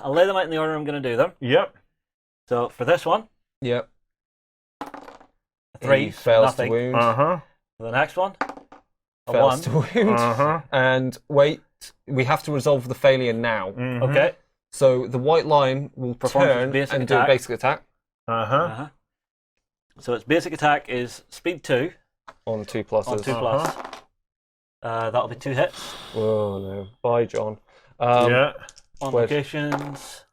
I'll lay them out in the order I'm going to do them. Yep. So for this one, Yep. 3, He fails nothing. to wound. Uh-huh. For the next one, a Fails 1. to wound. Uh-huh. And wait, we have to resolve the failure now. Okay. So the white line will Performs its turn basic and do a attack. basic attack Uh-huh. So its basic attack is speed 2 on 2 pluses. on 2 plus. That'll be 2 hits. Oh no! Bye, John. Yeah. On Where- locations,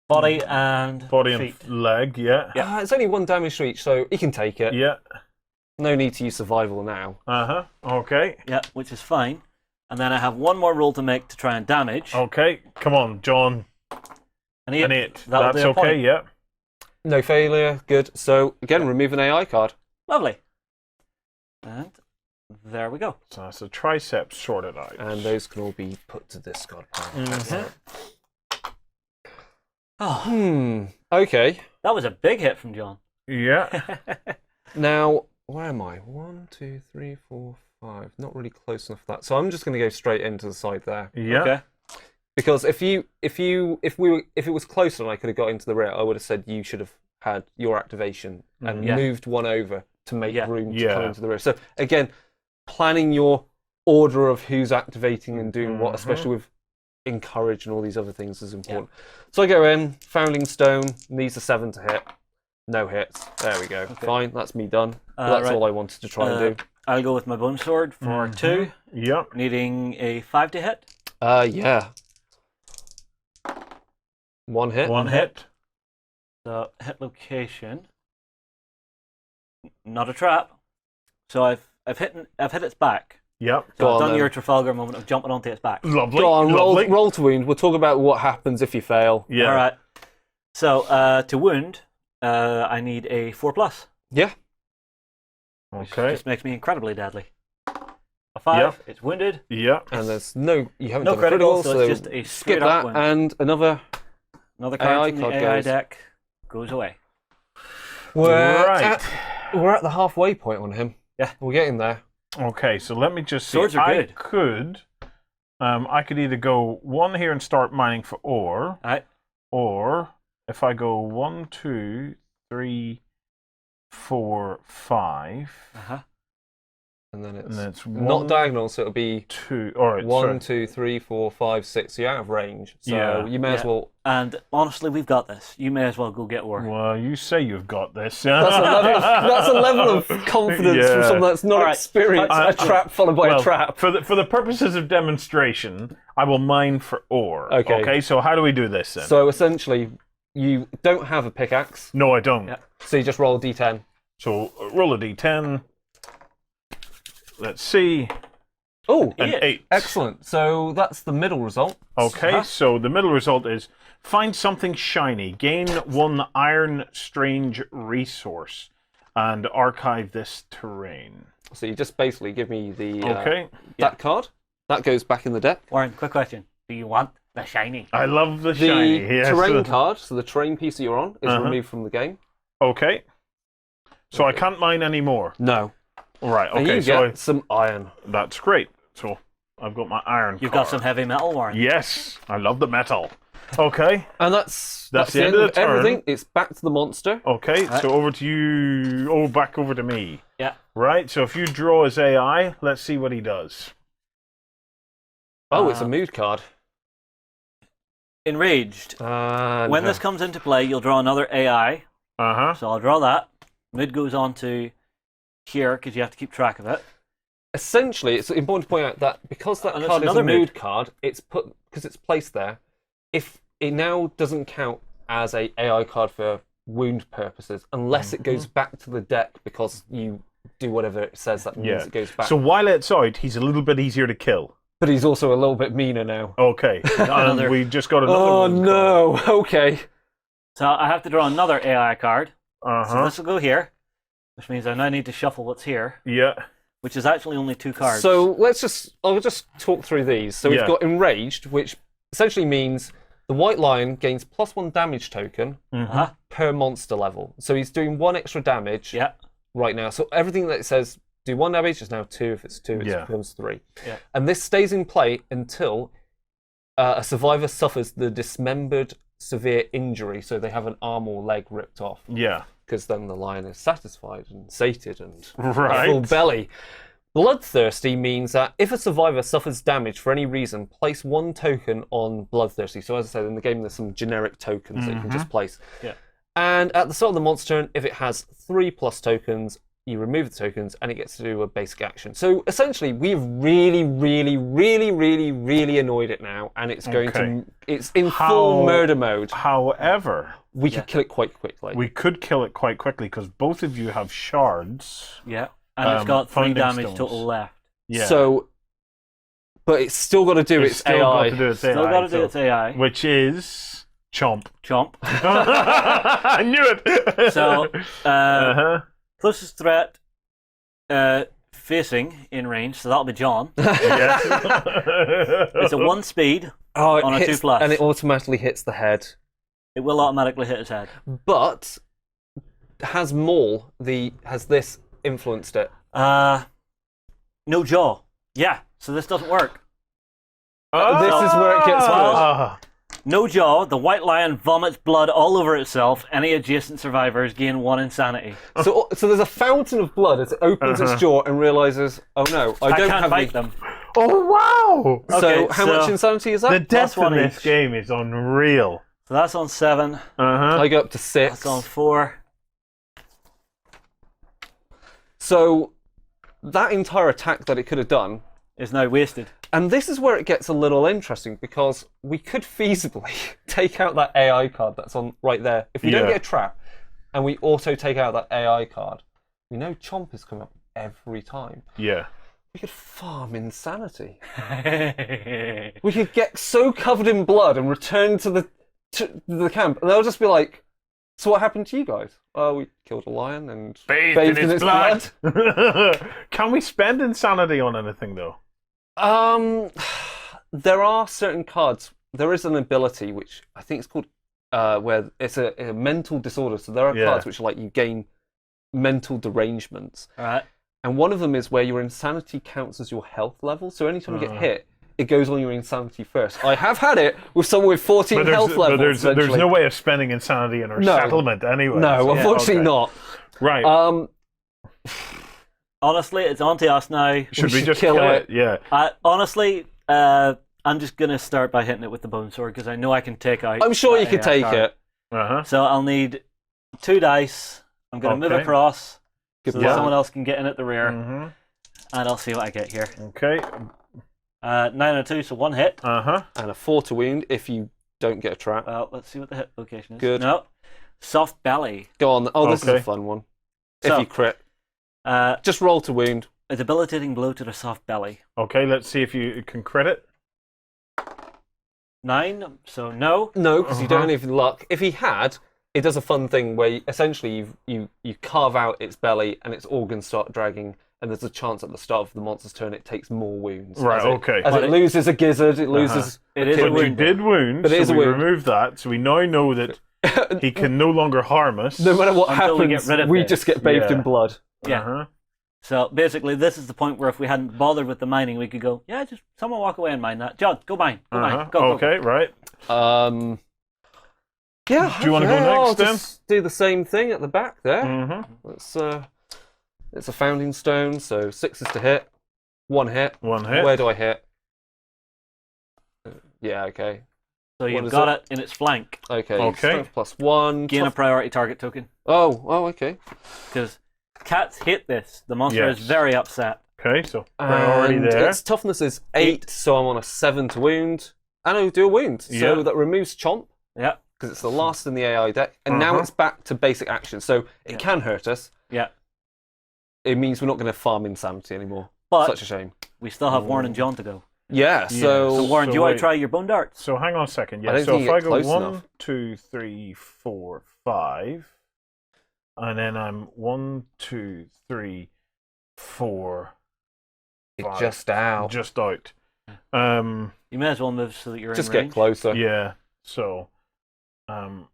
body and Body feet. and leg. Yeah. It's only 1 damage to each, so he can take it. Yeah. No need to use survival now. Uh-huh. Okay. Yeah, which is fine. And then I have one more roll to make to try and damage. Okay. Come on, John. An 8. An 8. That'll That's be a okay. point. Yeah. No failure. Good. So again, remove an AI card. Lovely. And there we go. So that's the triceps sorted out. And those can all be put to discard pile. Oh, Okay. that was a big hit from John. Yeah. Now, where am I? 1, 2, 3, 4, 5. Not really close enough for that. So I'm just going to go straight into the side there. Yeah. Okay. Because if it was closer and I could have got into the rear, I would have said you should have had your activation and Yeah. moved one over to make Yeah. room to Yeah. come into the rear. So again, planning your order of who's activating and doing what, especially with encourage and all these other things, is important. So I go in, Founding Stone, needs a 7 to hit. No hits. There we go. Okay. Fine, that's me done. That's right. all I wanted to try and do. I'll go with my bone sword for 2, Yep. needing a 5 to hit. Yeah. 1 hit. One hit. So hit location. Not a trap. So I've hit its back. Yep. So Go I've on, done then. your Trafalgar moment of jumping onto its back. Lovely. Go on, Lovely. roll to wound. We'll talk about what happens if you fail. Yeah. All right. So to wound, I need a 4+. Yeah. Which Okay. just makes me incredibly deadly. A 5. It's wounded. Yeah. And there's you haven't no done critical, so it's just a skip that, wound. and another card AI from the card AI goes. deck goes away. We're at the halfway point on him. Yeah. We're getting there. Okay, so let me just see. Swords are good. I could either go 1 here and start mining for ore, or if I go 1, 2, 3, 4, 5. And then it's not diagonal, so it'll be 2. All right, 1, 2, 3, 4, 5, 6. So you're out of range. So you may as well. And honestly, we've got this. You may as well go get ore. Well, you say you've got this. That's a level of confidence from someone that's not experienced a trap followed by a trap. For the purposes of demonstration, I will mine for ore. Okay. So how do we do this then? So essentially, you don't have a pickaxe. No, I don't. Yeah. So you just roll a d10. So roll a d10. Let's see. Oh, an 8. Excellent. So that's the middle result. Okay, so the middle result is find something shiny, gain 1 iron strange resource, and archive this terrain. So you just basically give me the that card. That goes back in the deck. Warren, quick question. Do you want the shiny? I love the shiny. Yes. Terrain card, so the terrain piece that you're on, is removed from the game. Okay. So I can't mine anymore? No. Right, okay. And you get some iron. That's great. So I've got my iron You've card. got some heavy metal, Warren. Yes, I love the metal. Okay. And that's the end of the turn. Everything. It's back to the monster. Okay, so over to you. Oh, back over to me. Yeah. Right, so if you draw his AI, let's see what he does. Oh, it's a mood card. Enraged. When this comes into play, you'll draw another AI. So I'll draw that. Mood goes on to here because you have to keep track of it. Essentially, it's important to point out that because that card is a mood card, it's put because it's placed there. If it now doesn't count as a AI card for wound purposes, unless it goes back to the deck because you do whatever it says that means it goes back. So while it's out, he's a little bit easier to kill. But he's also a little bit meaner now. Okay, and we just got another. Oh no! Okay. So I have to draw another AI card. So this will go here, which means I now need to shuffle what's here. Yeah. Which is actually only 2 cards. So I'll just talk through these. So we've got Enraged, which essentially means the White Lion gains +1 damage token per monster level. So he's doing 1 extra damage right now. So everything that says do 1 damage is now 2. If it's 2, it becomes 3. Yeah. And this stays in play until a survivor suffers the dismembered severe injury, so they have an arm or leg ripped off. Yeah. Because then the lion is satisfied and sated and a full belly. Bloodthirsty means that if a survivor suffers damage for any reason, place 1 token on Bloodthirsty. So as I said, in the game there's some generic tokens that you can just place. Yeah. And at the start of the monster turn, if it has 3+ tokens, you remove the tokens and it gets to do a basic action. So essentially, we've really annoyed it now, and it's going to. It's in full murder mode. However, we could kill it quite quickly. We could kill it quite quickly because both of you have shards. Yeah, and it's got 3 damage total left. Yeah. So, but it's still got to do its AI. Still got to do its AI, which is Chomp. I knew it. So, closest threat facing in range, so that'll be John. Yes. It's a 1 speed on a 2+. And it automatically hits the head. It will automatically hit his head. But has this influenced it? No jaw. Yeah, so this doesn't work. This is where it gets worse. No jaw, the White Lion vomits blood all over itself. Any adjacent survivors gain 1 insanity. So there's a fountain of blood as it opens its jaw and realizes, oh no, I don't can't have fight them. Oh wow! So how much insanity is that? The death in this game is unreal. So that's on 7. I go up to 6. That's on 4. So that entire attack that it could have done is now wasted. And this is where it gets a little interesting, because we could feasibly take out that AI card that's on right there. If we don't get a trap, and we also take out that AI card, we know Chomp is coming up every time. Yeah. We could farm insanity. We could get so covered in blood and return to the camp, and they'll just be like, So what happened to you guys? We killed a lion and bathed in its blood. Can we spend insanity on anything though? There are certain cards. There is an ability which I think it's called where it's a mental disorder. So there are cards which are like you gain mental derangements. All right. And one of them is where your insanity counts as your health level. So anytime you get hit, it goes on your insanity first. I have had it with someone with 14 health levels. But there's no way of spending insanity in our settlement anyway. No, unfortunately not. Right. Honestly, it's on to us now. Should we just kill it? Yeah. Honestly, I'm just going to start by hitting it with the bone sword because I know I can take out. I'm sure you can take it. So I'll need 2 dice. I'm going to move across so that someone else can get in at the rear. And I'll see what I get here. Okay. 9 and a 2, so 1 hit. And a 4 to wound if you don't get a trap. Let's see what the hit location is. Good. No. Soft belly. Go on. Oh, this is a fun one. If you crit. Just roll to wound. A debilitating blow to the soft belly. Okay, let's see if you can crit it. 9, so no. No, because you don't have any luck. If he had, it does a fun thing where essentially you carve out its belly and its organs start dragging, and there's a chance at the start of the monster's turn it takes more wounds. Right, okay. As it loses a gizzard, it loses... It is a wound. You did wound, but it is so a wound. removed that, so we now know that he can no longer harm us. No matter what Until happens, we just get bathed in blood. Yeah. So basically, this is the point where if we hadn't bothered with the mining, we could go, just someone walk away and mine that. John, go mine. Go mine. Go. Okay, right. Yeah. Do you want to go next I'll then? Just do the same thing at the back there. It's a founding stone, so 6 is to hit. 1 hit. 1 hit. Where do I hit? Yeah, okay. So you've got it in its flank. Okay. Strength +1. Gain a priority target token. Oh, okay. Because cats hate this. The monster is very upset. Okay, so priority there. Its toughness is 8, so I'm on a 7 to wound. And I do a wound. So that removes Chomp. Yeah. Because it's the last in the AI deck. And now it's back to basic action. So it can hurt us. Yeah. It means we're not going to farm insanity anymore. But such a shame. We still have Warren and John to go. Yeah, so Warren, do you want to try your bone darts? So hang on a second. Yeah, I don't so think if you I get go close 1, enough. 2, 3, 4, 5, and then I'm 1, 2, 3, 4. It's just out. Just out. You may as well move so that you're just in get range. closer. Yeah. So 1,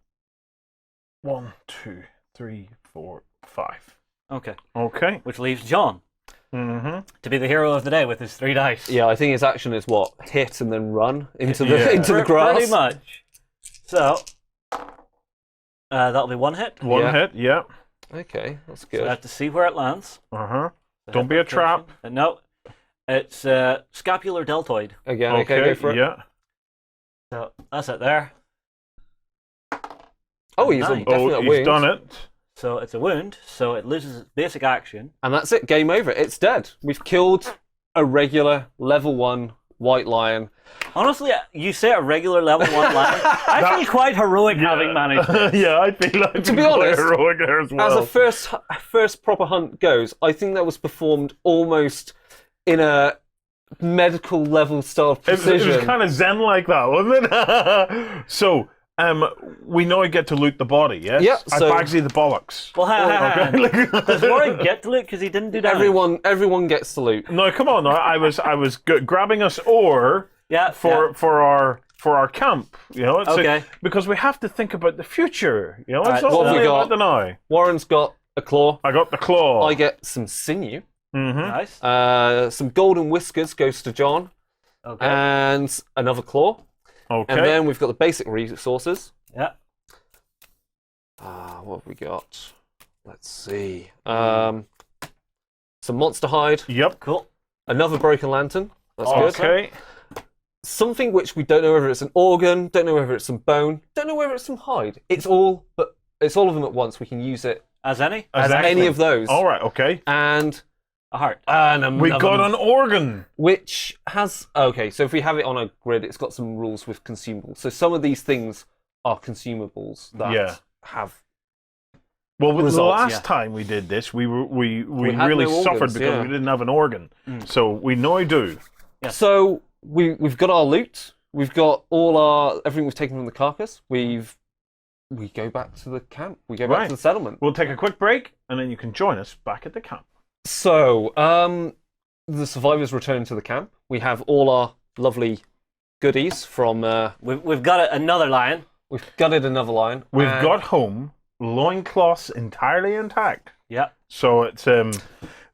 2, 3, 4, 5. Okay. Which leaves John to be the hero of the day with his 3 dice. Yeah, I think his action is what? Hit and then run into the grass. Pretty much. So that'll be 1 hit. 1 hit, yeah. Okay, that's So good. I have to see where it lands. Don't be a trap. No. It's scapular deltoid. Again, okay, go for it. Yeah. So that's it there. Oh, he's definitely a wound. He's done it. So it's a wound, so it loses its basic action. And that's it, game over. It's dead. We've killed a regular level 1 white lion. Honestly, you say a regular level 1 lion. I feel quite heroic having managed this. Yeah, I feel like to be honest, heroic there as well. As a first proper hunt goes, I think that was performed almost in a medical level style precision. It was kind of zen like that, wasn't it? So, we now get to loot the body, yes? Yep. I bagsy the bollocks. Well, does Warren get to loot because he didn't do that? Everyone gets to loot. No, come on. I was grabbing us ore for our camp. You know, because we have to think about the future. You know, it's what have we got? The now. Warren's got a claw. I got the claw. I get some sinew. Nice. Some golden whiskers goes to John. Okay. And another claw. Okay. And then we've got the basic resources. Yeah. What have we got? Let's see. Some monster hide. Yep. Cool. Another broken lantern. That's good. Okay. Something which we don't know whether it's an organ, don't know whether it's some bone, don't know whether it's some hide. It's all of them at once. We can use it as any of those. All right. Okay. And a heart. We got an organ. Which has... Okay, so if we have it on a grid, it's got some rules with consumables. So some of these things are consumables that have... Well, results, the last time we did this, we really suffered because we didn't have an organ. So we now do. Yeah. So we've got our loot. We've got everything we've taken from the carcass. We've we go back to the camp. We go back to the settlement. We'll take a quick break, and then you can join us back at the camp. So, the survivors return to the camp. We have all our lovely goodies from... We've got another lion. We've gutted another lion. We've got home loincloths entirely intact. Yeah. So it's...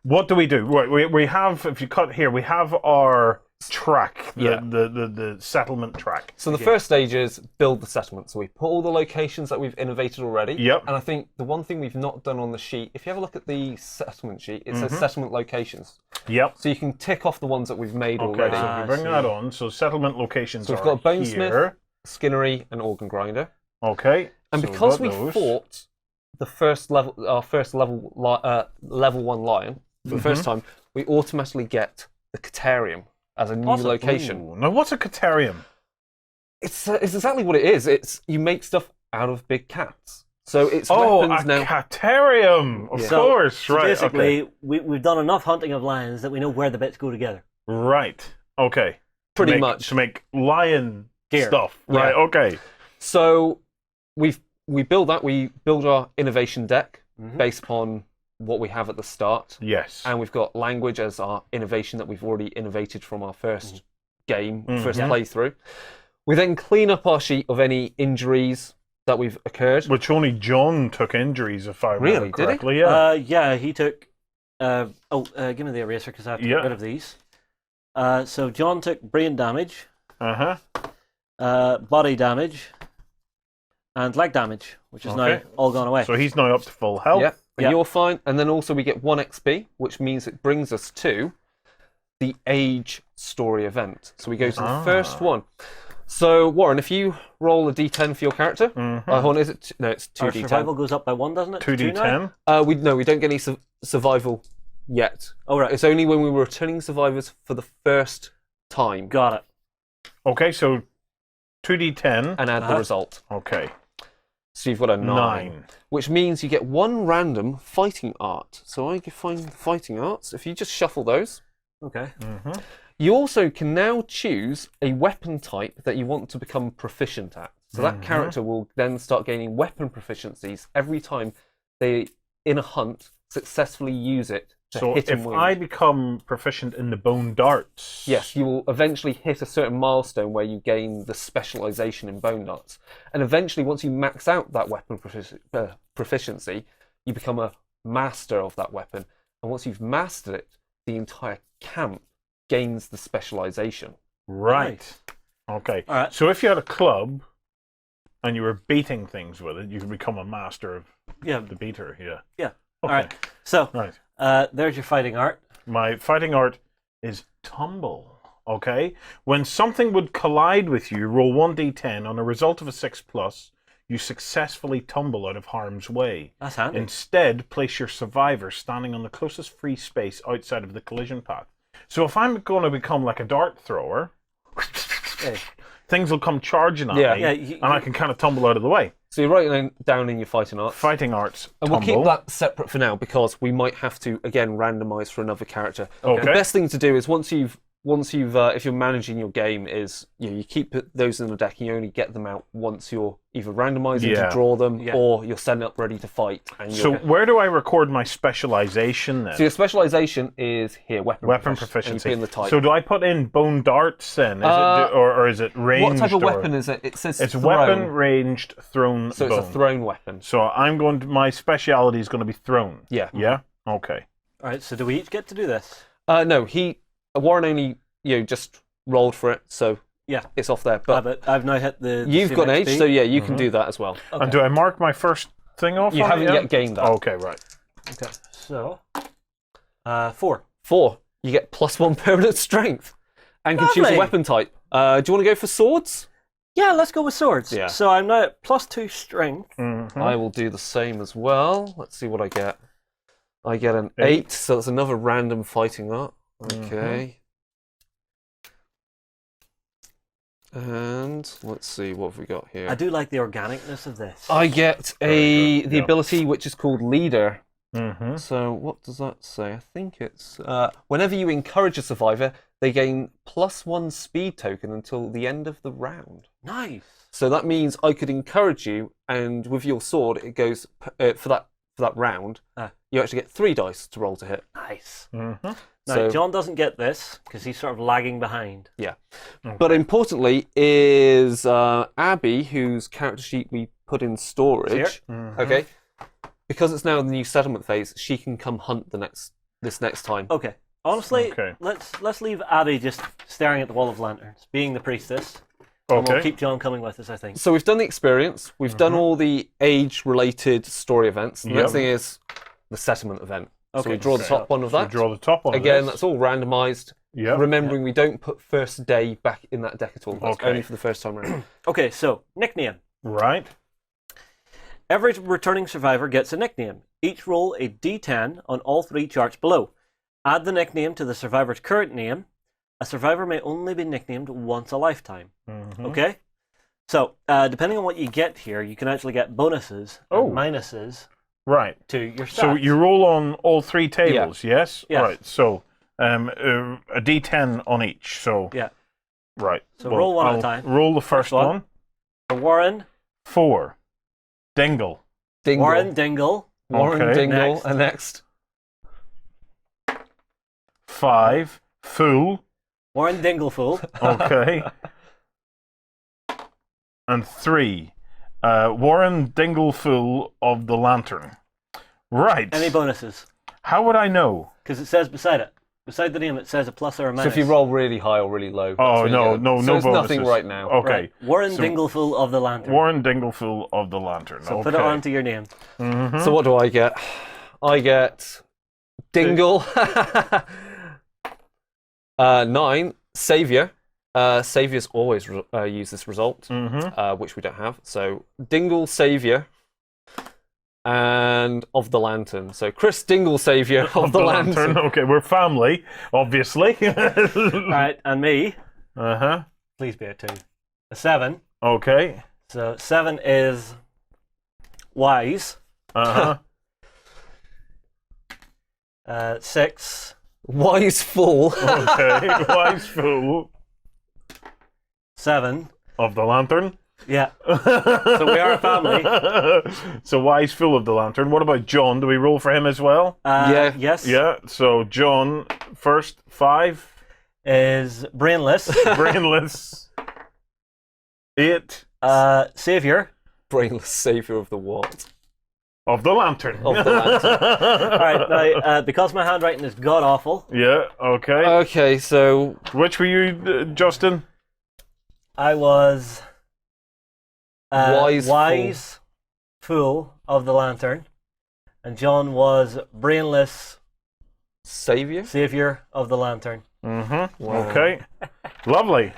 what do? We have, if you cut here, we have our track, the settlement track. So the first stage is build the settlement. So we put all the locations that we've innovated already. Yep. And I think the one thing we've not done on the sheet, if you have a look at the settlement sheet, it says settlement locations. Yep. So you can tick off the ones that we've made already. So if we bring that on, so settlement locations so we've got Bonesmith, here. Skinnery, and Organ Grinder. Okay. And so because we fought the first level, level 1 lion for the first time, we automatically get the Catarium as a new location. Ooh. Now, what's a Catarium? It's exactly what it is. It's you make stuff out of big cats. So it's weapons now. Catarium, of course. So right. basically, we've done enough hunting of lions that we know where the bits go together. Right. Okay. Pretty much to make lion gear stuff. Right. Okay. So we build that. We build our innovation deck based upon what we have at the start. Yes. And we've got language as our innovation that we've already innovated from our first game, first playthrough. We then clean up our sheet of any injuries that we've occurred. Which only John took injuries, if I remember correctly. Did he? Yeah, he took... give me the eraser, because I have to get rid of these. So John took brain damage, body damage, and leg damage, which is now all gone away. So he's now up to full health. Yeah. And you're fine. And then also we get 1 XP, which means it brings us to the age story event. So we go to the first one. So, Warren, if you roll a d10 for your character, is it? No, it's 2d10. Our survival goes up by 1, doesn't it? 2d10? We don't get any survival yet. Oh, right. It's only when we were returning survivors for the first time. Got it. Okay, so 2d10. And add the result. Okay. So you've got a 9. Which means you get 1 random fighting art. So I can find fighting arts. If you just shuffle those. Okay. You also can now choose a weapon type that you want to become proficient at. So that character will then start gaining weapon proficiencies every time they, in a hunt, successfully use it to hit and wound. So if I become proficient in the bone darts... Yes, you will eventually hit a certain milestone where you gain the specialization in bone darts. And eventually, once you max out that weapon proficiency, you become a master of that weapon. And once you've mastered it, the entire camp gains the specialization. Right. Okay. All right. So if you had a club and you were beating things with it, you could become a master of the beater. Yeah. Yeah. Okay. All right. So there's your fighting art. My fighting art is tumble. Okay. When something would collide with you, roll 1d10. On a result of a 6+, you successfully tumble out of harm's way. That's handy. Instead, place your survivor standing on the closest free space outside of the collision path. So if I'm going to become like a dart thrower, things will come charging at me, and I can kind of tumble out of the way. So you're writing down in your fighting arts. Fighting arts, and we'll keep that separate for now because we might have to again randomize for another character. Okay. The best thing to do is once you've if you're managing your game, is you keep those in the deck and you only get them out once you're either randomizing to draw them or you're setting up ready to fight. And so where do I record my specialization then? So your specialization is here, weapon proficiency. In the type. So do I put in bone darts then? Or is it ranged? What type of weapon is it? It says it's thrown. Weapon, ranged, thrown, So bone. It's a thrown weapon. So my speciality is going to be thrown. Yeah. Yeah? Okay. All right, so do we each get to do this? No, Warren only just rolled for it, so it's off there. But I've now hit the you've got an age, so you can do that as well. Okay. And do I mark my first thing off? You haven't yet gained that. Okay, right. Okay, so 4. 4. You get +1 permanent strength, and can choose a weapon type. Do you want to go for swords? Yeah, let's go with swords. Yeah. So I'm now at +2 strength. I will do the same as well. Let's see what I get. I get an 8, so that's another random fighting art. Okay. And let's see, what have we got here? I do like the organicness of this. I get the ability which is called Leader, So what does that say? I think it's whenever you encourage a survivor, they gain +1 speed token until the end of the round. Nice. So that means I could encourage you, and with your sword, it goes for that round. You actually get 3 dice to roll to hit. Nice. Mm-hmm. Now, John doesn't get this because he's sort of lagging behind. Yeah. Okay. But importantly is Abby, whose character sheet we put in storage. Okay. Because it's now the new settlement phase, she can come hunt this next time. Okay. Honestly, let's leave Abby just staring at the wall of lanterns, being the priestess. And we'll keep John coming with us, I think. So we've done the experience. We've done all the age-related story events. The next thing is the settlement event. Okay. So we draw the top one of that. We draw the top one. Again, that's all randomized. Remembering we don't put first day back in that deck at all. That's only for the first time around. Okay, so nickname. Right. Every returning survivor gets a nickname. Each roll a d10 on all 3 charts below. Add the nickname to the survivor's current name. A survivor may only be nicknamed once a lifetime. Okay? So, depending on what you get here, you can actually get bonuses and minuses to your stats. So you roll on all 3 tables, yes? Yes. Right, so a d10 on each. So Right. So roll one at a time. Roll the first one. Warren. 4. Dingle. Warren Dingle. Warren Dingle. And next. 5. Fool. Warren Dinglefool. Okay. And 3. Warren Dinglefool of the Lantern. Right. Any bonuses? How would I know? Because it says beside it. Beside the name, it says a plus or a minus. So if you roll really high or really low. Oh, no bonuses. Nothing right now. Okay. Right. Warren Dinglefool of the Lantern. Warren Dinglefool of the Lantern. So put it onto your name. So what do I get? I get Dingle. 9. Savior. Saviors always use this result, which we don't have. So Dingle Savior and of the Lantern. So Chris Dingle Savior of the Lantern. Okay, we're family, obviously. Right, and me. Please be a 2. A 7. Okay. So 7 is wise. 6. Wise fool. Okay, wise fool. 7. Of the Lantern? Yeah. So we are a family. So wise fool of the Lantern. What about John? Do we roll for him as well? Yes. Yeah, so John, first 5. Is brainless. Brainless. 8. Savior. Brainless savior of the what? Of the Lantern. Of the Lantern. All right, now, because my handwriting is god-awful. Yeah, okay. Okay, so... Which were you, Justin? I was... wise fool of the Lantern. And John was brainless... Savior of the Lantern. Wow. Okay. Lovely.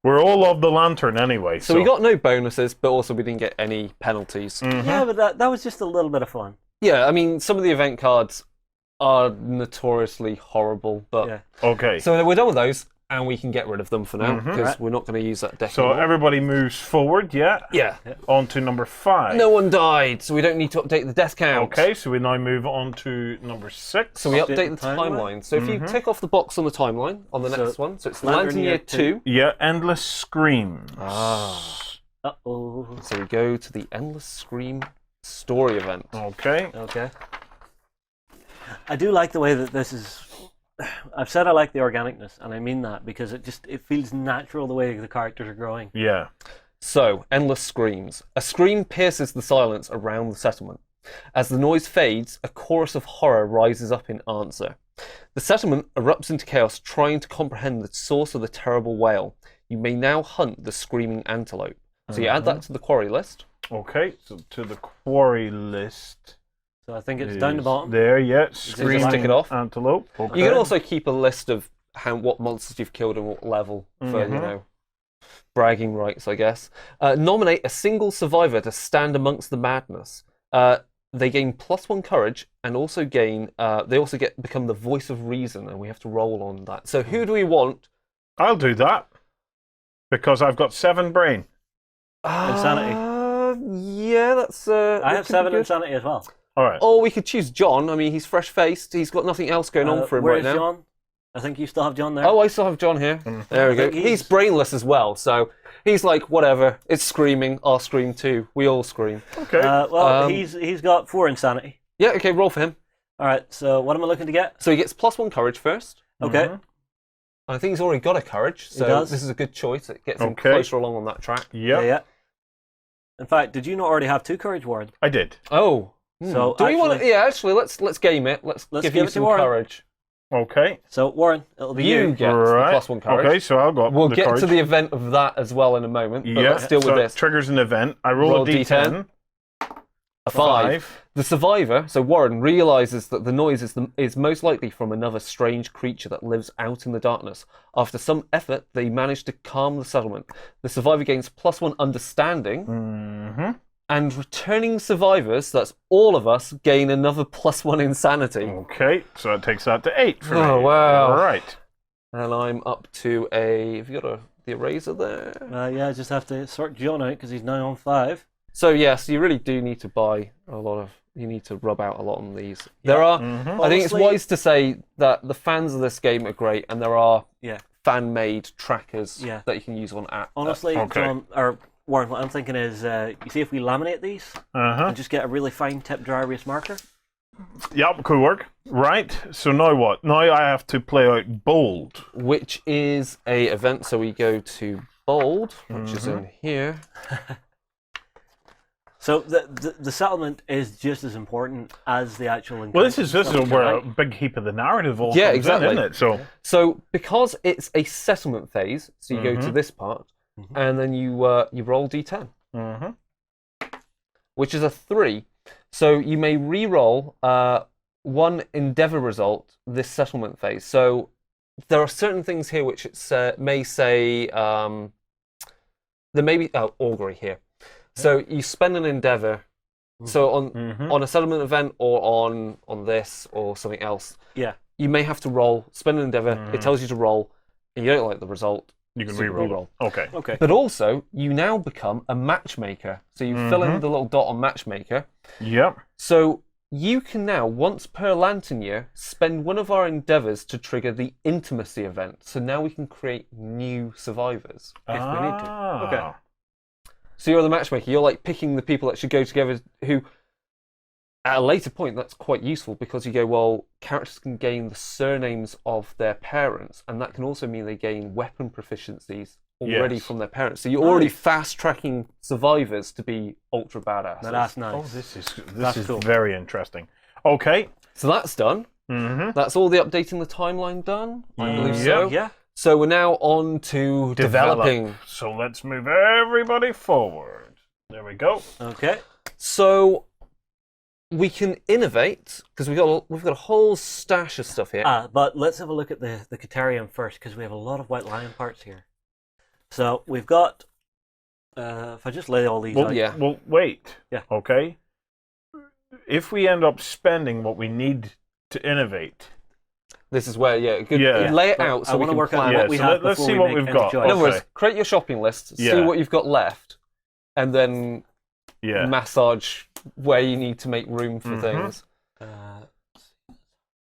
We're all of the Lantern anyway. So we got no bonuses, but also we didn't get any penalties. Yeah, but that was just a little bit of fun. Yeah, I mean, some of the event cards are notoriously horrible, but... Okay. So we're done with those, and we can get rid of them for now, because we're not going to use that deck So anymore. everybody moves forward, yeah? Yeah. On to number 5. No one died, so we don't need to update the death count. Okay, so we now move on to number 6. So we update the timeline. So if you tick off the box on the timeline, on the next one, so it's Lantern Year 2. Yeah, Endless Screams. Uh-oh. So we go to the Endless Scream story event. Okay. I do like the way that this is... I've said I like the organicness, and I mean that because it feels natural the way the characters are growing. Yeah. So, Endless Screams. A scream pierces the silence around the settlement. As the noise fades, a chorus of horror rises up in answer. The settlement erupts into chaos, trying to comprehend the source of the terrible wail. You may now hunt the screaming antelope. So you add that to the quarry list. Okay, so to the quarry list... So I think it's down the bottom. There, yeah. Screaming stick it off. antelope. Okay. You can also keep a list of what monsters you've killed and what level for, bragging rights, I guess. Nominate a single survivor to stand amongst the madness. They gain +1 courage and also gain. They also become the voice of reason, and we have to roll on that. So who do we want? I'll do that because I've got 7 brain. Insanity. Yeah, that's. I have 7 insanity as well. All right. Or we could choose John. I mean, he's fresh-faced. He's got nothing else going on for him right now. Where's John? I think you still have John there. Oh, I still have John here. There we go. He's brainless as well, so he's like, whatever. It's screaming. I'll scream too. We all scream. Okay. Well, he's got 4 insanity. Yeah, okay, roll for him. All right, so what am I looking to get? So he gets +1 courage first. Okay. I think he's already got a courage, so this is a good choice. It gets him closer along on that track. Yeah. In fact, did you not already have 2 courage, Warren? I did. Oh. So do we want to? Yeah, actually, let's game it. Let's give you some courage. Okay. So Warren, it'll be you get +1 courage. Okay, so I'll go. We'll get to the event of that as well in a moment. But let's deal with this. Triggers an event. I roll a D10. A 5. The survivor, so Warren, realizes that the noise is most likely from another strange creature that lives out in the darkness. After some effort, they manage to calm the settlement. The survivor gains +1 understanding. And returning survivors, that's all of us, gain another +1 insanity. Okay, so it takes that to 8 for me. Oh, wow. All right. And I'm up to a... Have you got the eraser there? Yeah, I just have to sort John out because he's now on 5. So, yes, you really do need to buy a lot of... You need to rub out a lot on these. There are... I think it's wise to say that the fans of this game are great, and there are fan-made trackers that you can use on apps. Honestly, John, or Warren, what I'm thinking is, you see if we laminate these and just get a really fine tip dry erase marker? Yep, could work. Right, so now what? Now I have to play out Bold. Which is a event, so we go to Bold, which is in here. So the settlement is just as important as the actual. Well, this is where a big heap of the narrative all comes in, isn't it? So because it's a settlement phase, so you go to this part, and then you roll D10, which is a 3. So you may re-roll 1 endeavor result this settlement phase. So there are certain things here which it may say there may be augury here. So you spend an endeavor. So on a settlement event or on this or something else, you may have to spend an endeavor. It tells you to roll, and you don't like the result. You can re-roll. Okay. But also, you now become a matchmaker. So you fill in the little dot on matchmaker. Yep. So you can now, once per lantern year, spend one of our endeavors to trigger the intimacy event. So now we can create new survivors if we need to. Okay. So you're the matchmaker. You're like picking the people that should go together who, at a later point, that's quite useful because you go, well, characters can gain the surnames of their parents, and that can also mean they gain weapon proficiencies already from their parents. So you're already fast-tracking survivors to be ultra badass. That's nice. Oh, this is cool. Very interesting. Okay. So that's done. That's all the updating the timeline done. I believe so. Yeah. So we're now on to developing. So let's move everybody forward. There we go. Okay. So we can innovate because we've got a whole stash of stuff here. But let's have a look at the Catarium first because we have a lot of White Lion parts here. So we've got. If I just lay all these out. Yeah. Well, wait. Yeah. Okay. If we end up spending what we need to innovate. This is where, lay it out so we can work plan out what we have. Let's see what we've got. In other words, create your shopping list, see what you've got left, and then massage where you need to make room for things.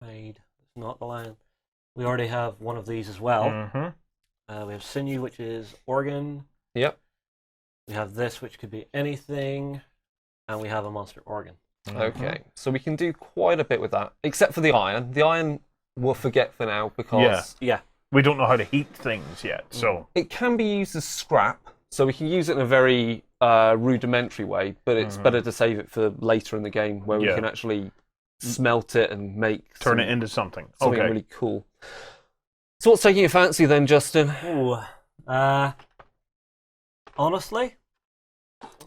It's not the lion. We already have one of these as well. We have sinew, which is organ. Yep. We have this, which could be anything, and we have a monster organ. Okay, so we can do quite a bit with that, except for the iron. The iron we'll forget for now because we don't know how to heat things yet. So it can be used as scrap, so we can use it in a very rudimentary way. But it's better to save it for later in the game where we can actually smelt it and turn it into something really cool. So what's taking your fancy then, Justin? Honestly,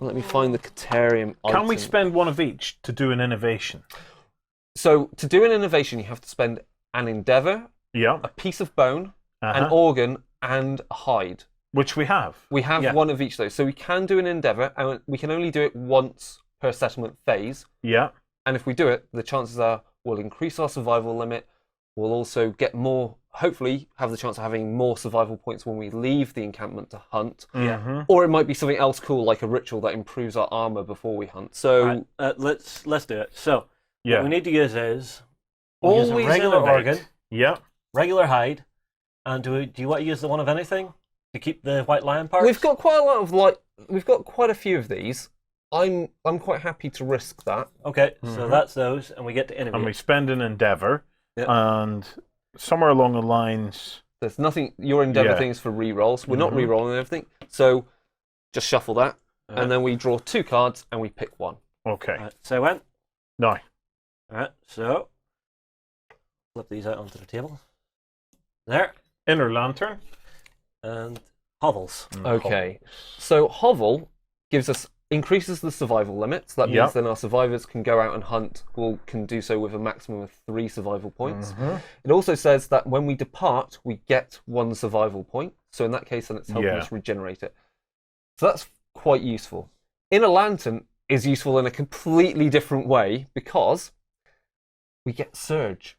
let me find the Catarium item. Can we spend one of each to do an innovation? So to do an innovation, you have to spend an endeavor, a piece of bone, an organ, and a hide. Which we have. We have one of each of those. So we can do an endeavor, and we can only do it once per settlement phase. Yeah. And if we do it, the chances are we'll increase our survival limit. We'll also get more, hopefully, have the chance of having more survival points when we leave the encampment to hunt. Or it might be something else cool, like a ritual that improves our armor before we hunt. So let's do it. So what we need to use is use a regular organ, regular hide, and do you want to use the one of anything to keep the white lion parts? We've got quite a lot of we've got quite a few of these. I'm quite happy to risk that. Okay, so that's those, and we get to innovate. And we spend an endeavor, and somewhere along the lines... There's nothing... Your endeavor things for re-rolls. We're not re-rolling everything, so just shuffle that, and then we draw 2 cards, and we pick one. Okay. Right, so when? No. Alright, so... Flip these out onto the table. There. Inner lantern. And hovels. Okay, so hovel increases the survival limit, so that means then our survivors can go out and hunt, can do so with a maximum of 3 survival points. It also says that when we depart, we get 1 survival point, so in that case, then it's helping us regenerate it. So that's quite useful. Inner lantern is useful in a completely different way because we get surge.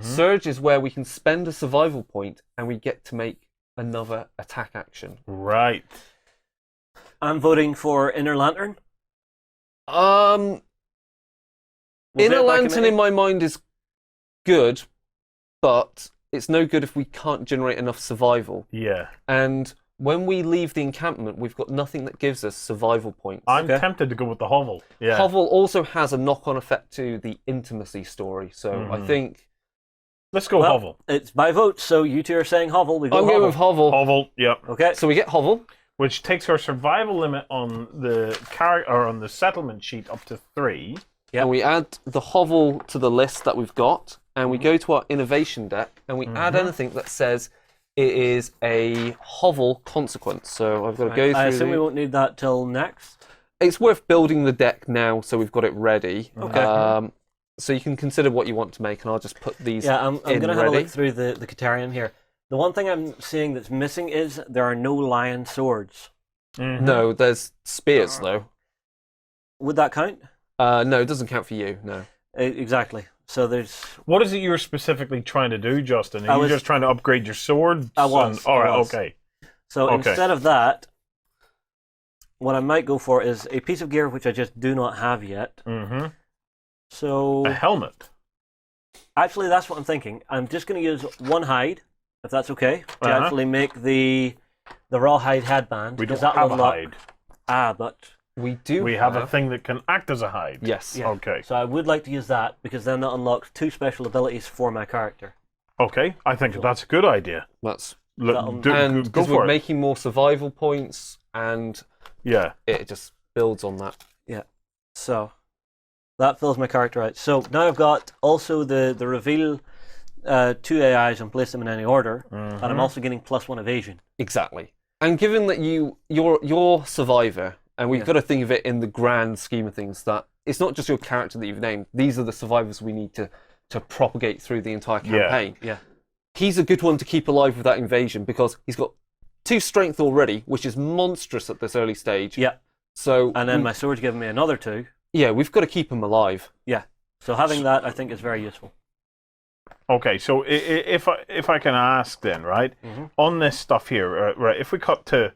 Surge is where we can spend a survival point and we get to make another attack action. Right. I'm voting for Inner Lantern. Inner Lantern in my mind is good, but it's no good if we can't generate enough survival. Yeah. And when we leave the encampment, we've got nothing that gives us survival points. I'm tempted to go with the hovel. Yeah. Hovel also has a knock-on effect to the intimacy story, so I think... Let's go hovel. It's by vote, so you two are saying hovel. We go I'm going with hovel. Hovel, yep. Okay. So we get hovel. Which takes our survival limit on the on the settlement sheet up to 3. Yeah. And we add the hovel to the list that we've got, and we go to our innovation deck, and we add anything that says it is a hovel consequence. So I've got to go through. I assume we won't need that till next. It's worth building the deck now, so we've got it ready. Okay. So you can consider what you want to make, and I'll just put these. Yeah, I'm going to have a look through the Catarian here. The one thing I'm seeing that's missing is there are no lion swords. No, there's spears though. Would that count? No, it doesn't count for you. No. Exactly. So there's. What is it you're specifically trying to do, Justin? Are you just trying to upgrade your sword? I was. All right. Okay. So instead of that, what I might go for is a piece of gear which I just do not have yet. So a helmet. Actually, that's what I'm thinking. I'm just going to use 1 hide, if that's okay, to actually make the rawhide headband. We don't have a hide. But we do. We have a thing that can act as a hide. Yes. Yeah. Okay. So I would like to use that because then that unlocks 2 special abilities for my character. Okay, I think that's a good idea. That's go because for we're it. making more survival points, and it just builds on that. Yeah. So that fills my character out. So now I've got also the reveal 2 AIs and place them in any order, and I'm also getting +1 evasion. Exactly. And given that you're survivor, and we've got to think of it in the grand scheme of things, that it's not just your character that you've named. These are the survivors we need to propagate through the entire campaign. Yeah. He's a good one to keep alive with that invasion because he's got 2 strength already, which is monstrous at this early stage. Yeah. So and then my sword's giving me another 2. Yeah, we've got to keep him alive. Yeah. So having that, I think, is very useful. Okay, so if I can ask then, right, on this stuff here, right, if we cut to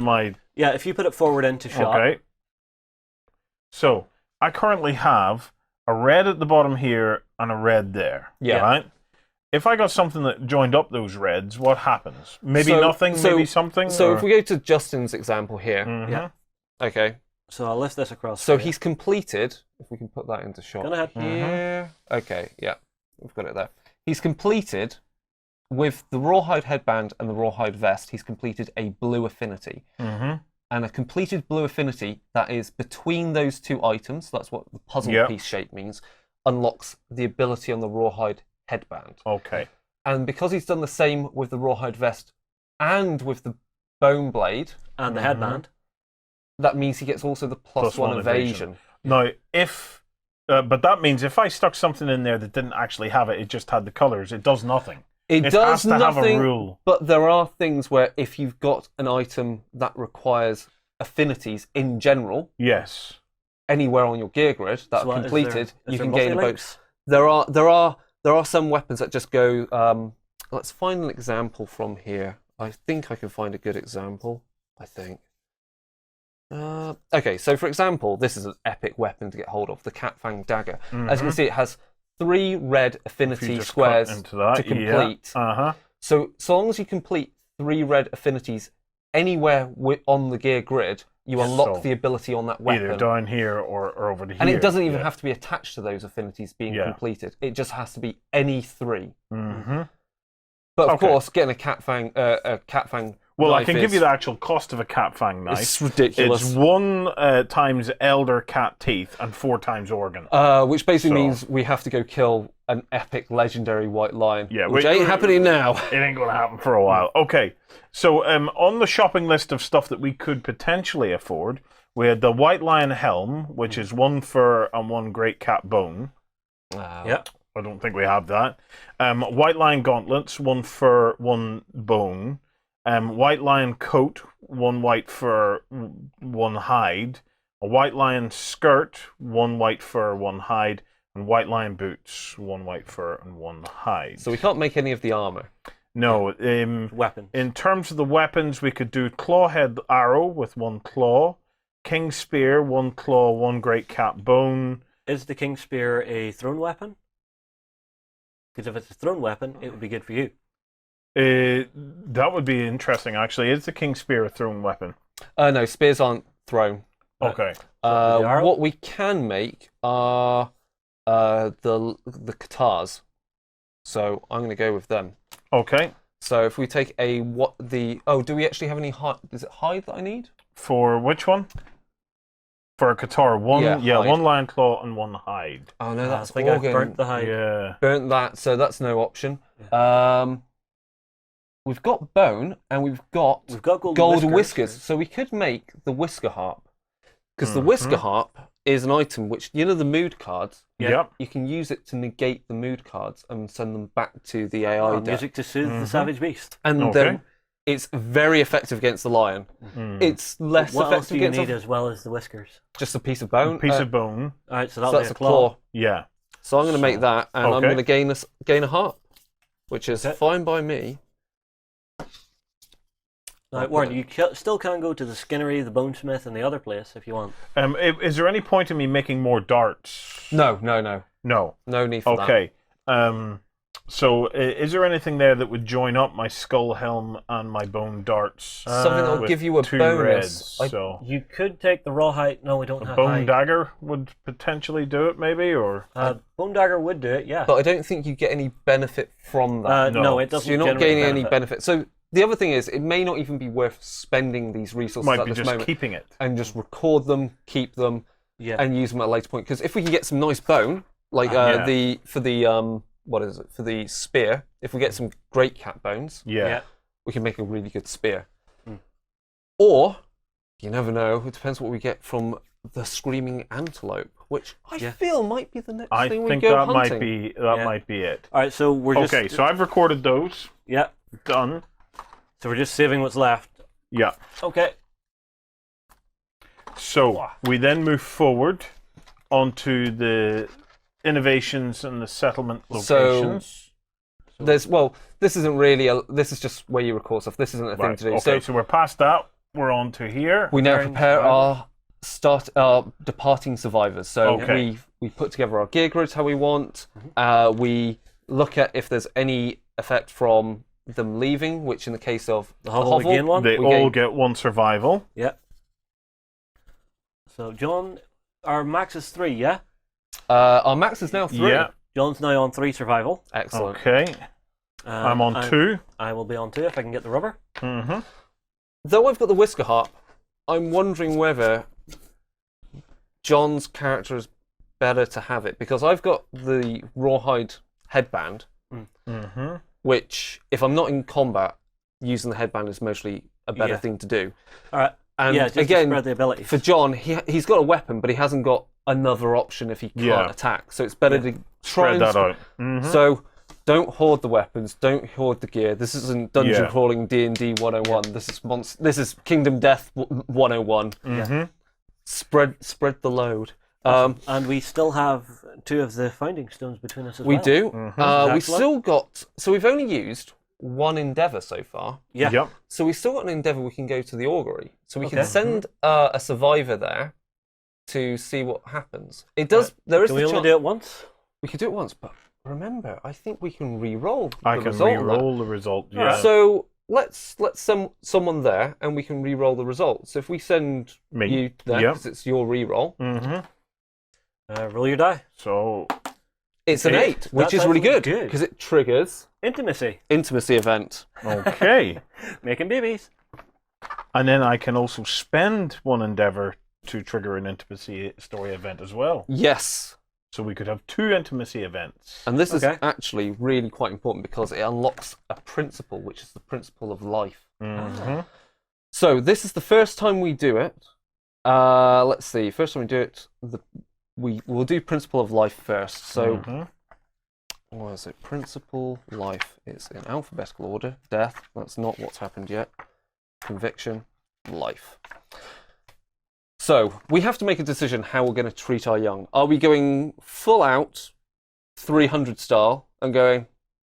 my... Yeah, if you put it forward into shot. Okay. So, I currently have a red at the bottom here and a red there. Yeah. Right? If I got something that joined up those reds, what happens? Maybe nothing, maybe something? So if we go to Justin's example here. Yeah. Okay. So I'll lift this across. So he's completed, if we can put that into shot. Go ahead. Here. Okay, yeah. We've got it there. He's completed, with the rawhide headband and the rawhide vest, he's completed a blue affinity. And a completed blue affinity that is between those 2 items, that's what the puzzle piece shape means, unlocks the ability on the rawhide headband. Okay. And because he's done the same with the rawhide vest and with the bone blade and the headband, that means he gets also the +1 evasion. Now, but that means if I stuck something in there that didn't actually have it, it just had the colors, it does nothing. It does has to nothing, have a rule. But there are things where if you've got an item that requires affinities in general, anywhere on your gear grid that are completed, you can gain a bonus. There are some weapons that just go. Let's find an example from here. I think I can find a good example. I think. Okay, so for example, this is an epic weapon to get hold of, the Cat Fang Dagger. As you can see, it has 3 red affinity squares to complete. So long as you complete 3 red affinities anywhere on the gear grid, you unlock the ability on that weapon. Either down here or over here. And it doesn't even have to be attached to those affinities being completed. It just has to be any 3. But of course, getting a Cat Fang well, I can give you the actual cost of a Cat Fang knife. It's ridiculous. It's 1 times elder cat teeth and 4 times organ. Which basically means we have to go kill an epic legendary white lion. Yeah, which ain't happening now. It ain't going to happen for a while. Okay, so on the shopping list of stuff that we could potentially afford, we had the white lion helm, which is 1 fur and 1 great cat bone. Yeah. I don't think we have that. White lion gauntlets, 1 fur, 1 bone. White lion coat, 1 white fur, 1 hide. A white lion skirt, 1 white fur, 1 hide. And white lion boots, 1 white fur and 1 hide. So we can't make any of the armor. No. Weapons. In terms of the weapons, we could do clawhead arrow with 1 claw. King spear, 1 claw, 1 great cat bone. Is the king spear a thrown weapon? Because if it's a thrown weapon, it would be good for you. That would be interesting, actually. Is the king spear a thrown weapon? No, spears aren't thrown. Okay. What we can make are the katars. So I'm going to go with them. Okay. So if we take do we actually have any hide? Is it hide that I need? For which one? For a katar, 1 1 lion claw and 1 hide. Oh no, that's I think organ. I burnt the hide. Yeah. Burnt that, so that's no option. We've got bone and we've got gold whiskers. So we could make the whisker harp. Because the whisker harp is an item which, you know, the mood cards, you can use it to negate the mood cards and send them back to the AI deck. Music to soothe the savage beast. And then it's very effective against the lion. It's less what effective else do you against need as well as the whiskers? just a piece of bone. A piece of bone. All right, so So that'll that's be a claw. Yeah. So I'm going to make that, and I'm going to gain a heart, which is fine by me. Now, Warren, you still can go to the Skinnery, the Bonesmith, and the other place if you want. Is there any point in me making more darts? No. No. No need for that. Okay. So is there anything there that would join up my skull helm and my bone darts? Something that will give you a 2 bonus. reds, so You could take the rawhide. No, we don't have bone hide. dagger would potentially do it, maybe, or Bone dagger would do it, yeah. But I don't think you get any benefit from that. No, it doesn't. So you're not generate gaining any benefit. So the other thing is, it may not even be worth spending these resources might at be this just moment. keeping it. And just record them, keep them, and use them at a later point. Because if we can get some nice bone, like for the spear, if we get some great cat bones, we can make a really good spear. Or, you never know, it depends what we get from the screaming antelope, which I feel might be the next thing we go hunting. I think that might be it. All right, so we're just... Okay, so I've recorded those. Yeah. Done. So we're just saving what's left. Yeah. Okay. So we then move forward onto the innovations and the settlement locations. This isn't really this is just where you record stuff. This isn't a thing to do. Okay, so we're past that. We're on to here. We now prepare our departing survivors. So we put together our gear grids how we want. We look at if there's any effect from them leaving, which in the case of the hovel, they all get 1 survival. Yeah. So John, our max is 3, yeah? Our max is now 3. Yeah. John's now on 3 survival. Excellent. Okay. I'm on 2. I will be on 2 if I can get the rubber. Though I've got the whisker harp, I'm wondering whether John's character is better to have it, because I've got the rawhide headband, which, if I'm not in combat, using the headband is mostly a better thing to do. All right. And just again, to spread the abilities. for John, he's got a weapon, but he hasn't got another option if he can't attack. So it's better to try spread that out. So don't hoard the weapons, don't hoard the gear. This isn't dungeon crawling D&D 101. This is Kingdom Death 101. Spread the load. And we still have 2 of the finding stones between us as well. We do. We still got... So we've only used one endeavour so far. Yeah. Yep. So we've still got an endeavour we can go to the augury. So we can send a survivor there to see what happens. It does. There is. Can we only do it once? We could do it once, but remember, I think we can re-roll the I can result. re-roll the result. Yeah. Right. So let's send someone there, and we can re-roll the result. So if we send you there, because it's your re-roll. Roll your die. So it's an 8, which is really good good. because it triggers Intimacy event. okay. Making babies. And then I can also spend one endeavor to trigger an intimacy story event as well. Yes. So we could have 2 intimacy events. And this is actually really quite important because it unlocks a principle, which is the principle of life. So this is the first time we do it. Let's see. First time we do it, we'll do principle of life first. So what is it? Principle life. It's in alphabetical order. Death. That's not what's happened yet. Conviction. Life. So we have to make a decision how we're going to treat our young. Are we going full out 300 style and going,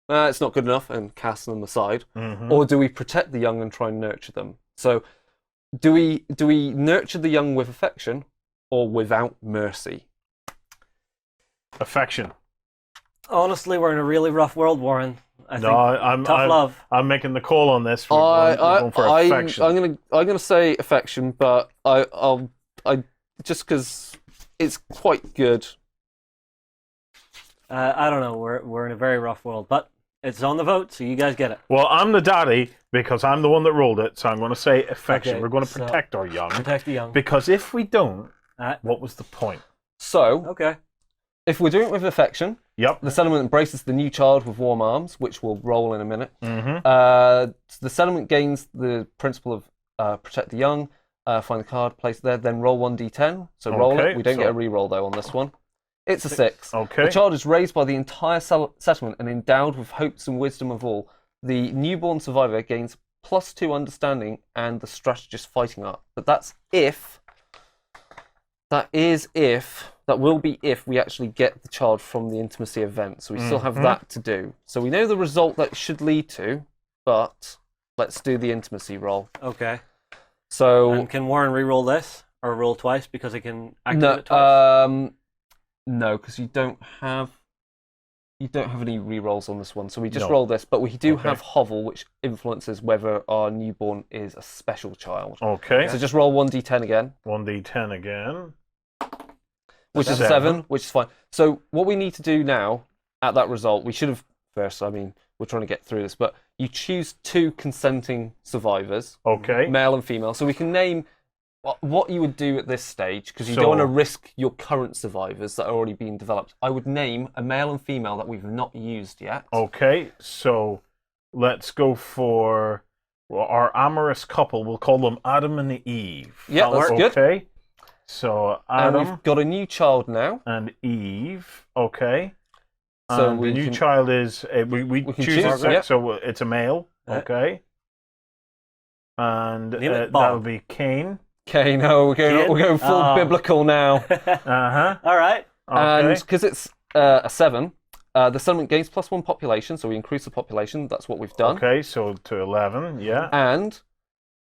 it's not good enough, and cast them aside? Or do we protect the young and try and nurture them? So do we nurture the young with affection or without mercy? Affection. Honestly, we're in a really rough world, Warren. I'm tough love. I'm making the call on this. We're going for affection. I'm gonna say affection, but I just because it's quite good. I don't know. We're in a very rough world, but it's on the vote, so you guys get it. Well, I'm the daddy because I'm the one that rolled it, so I'm going to say affection. Okay, we're going to protect our young. Protect the young. Because if we don't, what was the point? So, if we're doing it with affection, the settlement embraces the new child with warm arms, which we'll roll in a minute. The settlement gains the principle of protect the young, find the card, place it there, then roll 1d10. So roll it. We don't get a re-roll, though, on this one. It's a 6. Okay. The child is raised by the entire settlement and endowed with hopes and wisdom of all. The newborn survivor gains +2 understanding and the strategist fighting art. But that's if. That will be if we actually get the child from the intimacy event. So we still have that to do. So we know the result that should lead to, but let's do the intimacy roll. Okay. So and can Warren re-roll this or roll twice because he can activate it twice? No, because you don't have any re-rolls on this one. So we just roll this, but we do have hovel, which influences whether our newborn is a special child. Okay. So just roll 1d10 again. 1d10 again. Which is a 7, which is fine. So what we need to do now at that result, we should have first, we're trying to get through this, but you choose 2 consenting survivors. Okay. Male and female. So we can name what you would do at this stage, because you don't want to risk your current survivors that are already being developed. I would name a male and female that we've not used yet. Okay, so let's go for our amorous couple. We'll call them Adam and Eve. Yeah, that's good. Okay, so Adam. And we've got a new child now. And Eve. Okay. So the new child is we choose a sex, so it's a male. Okay. And that would be Cain. Okay, no, we're going full biblical now. All right. And because it's a 7, the settlement gains +1 population, so we increase the population. That's what we've done. Okay, so to 11, yeah. And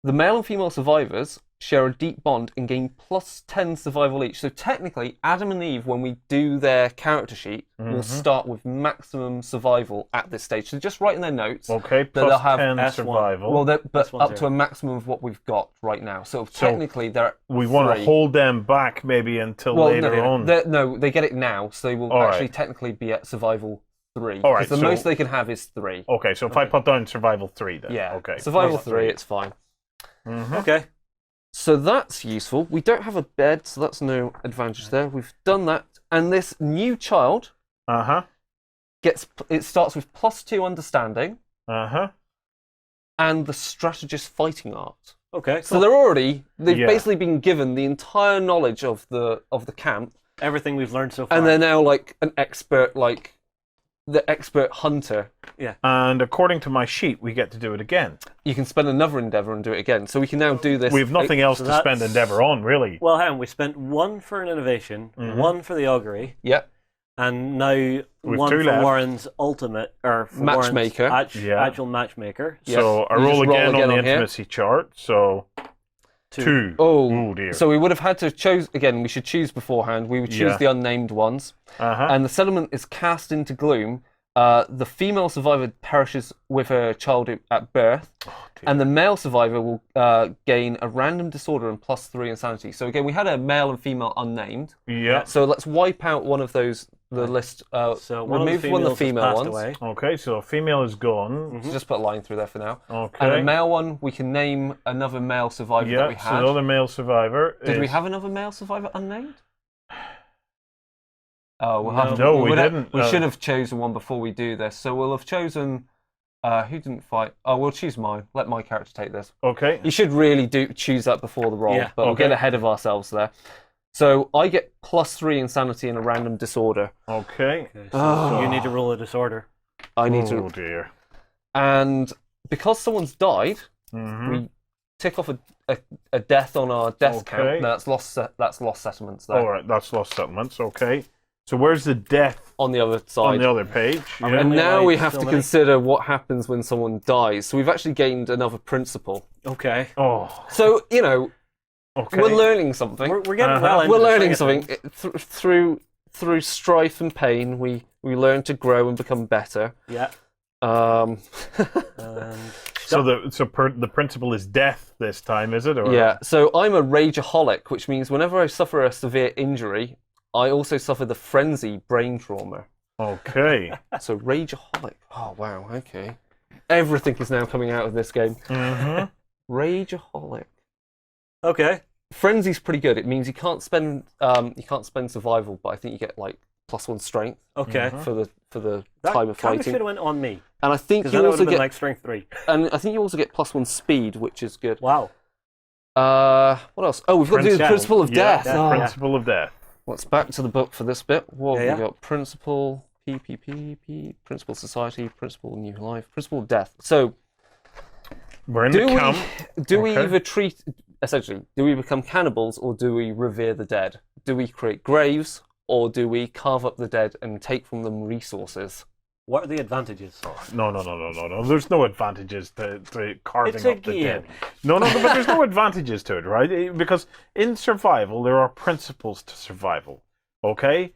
the male and female survivors share a deep bond and gain +10 survival each. So technically, Adam and Eve, when we do their character sheet, will start with maximum survival at this stage. So just write in their notes. Okay, that they'll have +10 survival. Well, but up to a maximum of what we've got right now. So technically, they're we want to hold them back maybe until later on. No, they get it now, so they will actually technically be at survival 3. All right, the most they can have is 3. Okay, so if I put down survival 3 then. Yeah. Okay. Survival 3, it's fine. Okay. So that's useful. We don't have a bed, so that's no advantage there. We've done that. And this new child starts with +2 understanding. And the strategist fighting art. Okay. So they've basically been given the entire knowledge of the camp. Everything we've learned so far. And they're now like an expert, like the expert hunter. Yeah. And according to my sheet, we get to do it again. You can spend another endeavour and do it again. So we can now do this. We have nothing else to spend endeavour on, really. Well, hang on. We spent 1 for an innovation, 1 for the augury. Yep. And now one two for left. Warren's ultimate, or for Matchmaker. Warren's actual matchmaker. So I roll again on the intimacy chart. So 2. Oh dear. So we would have had to choose again. We should choose beforehand. We would choose the unnamed ones, and the settlement is cast into gloom. The female survivor perishes with her child at birth, and the male survivor will gain a random disorder and +3 insanity. So again, we had a male and female unnamed. Yeah. So let's wipe out one of those. The list. So remove one of the female ones. Away. Okay, so a female is gone. So just put a line through there for now. Okay. And a male one, we can name another male survivor that we had. So another male survivor. Did we have another male survivor unnamed? Oh, we'll have. No, we didn't. We should have chosen one before we do this. So we'll have chosen. Who didn't fight? Oh, we'll choose mine. Let my character take this. Okay. You should really choose that before the roll, but we'll get ahead of ourselves there. So I get +3 insanity and a random disorder. Okay. So you need to roll a disorder. I need to. Oh dear. And because someone's died, we tick off a death on our death count. No, that's lost settlements there. All right, that's lost settlements. Okay. So where's the death on the other side? On the other page. Yeah. And now we have to consider what happens when someone dies. So we've actually gained another principle. Okay. Oh. So, okay. We're learning something. We're getting well into We're learning something. Through strife and pain, we learn to grow and become better. Yeah. So the principle is death this time, is it? Or? Yeah. So I'm a rageaholic, which means whenever I suffer a severe injury, I also suffer the frenzy brain trauma. Okay. So rageaholic. Oh wow. Okay. Everything is now coming out of this game. Rageaholic. Okay. Frenzy's pretty good. It means you can't spend survival, but I think you get like +1 strength. Okay. For the time of fighting. That should have went on me. And I think you also get like strength 3. And I think you also get +1 speed, which is good. Wow. What else? Oh, we've got to do the principle of death. Principle of death. Let's back to the book for this bit. What have we got? Principle, Principle Society, Principle New Life, Principle of Death. So, we're in the camp. Do we either do we become cannibals or do we revere the dead? Do we create graves or do we carve up the dead and take from them resources? What are the advantages? No. There's no advantages to carving up the dead. No, but there's no advantages to it, right? Because in survival, there are principles to survival, okay?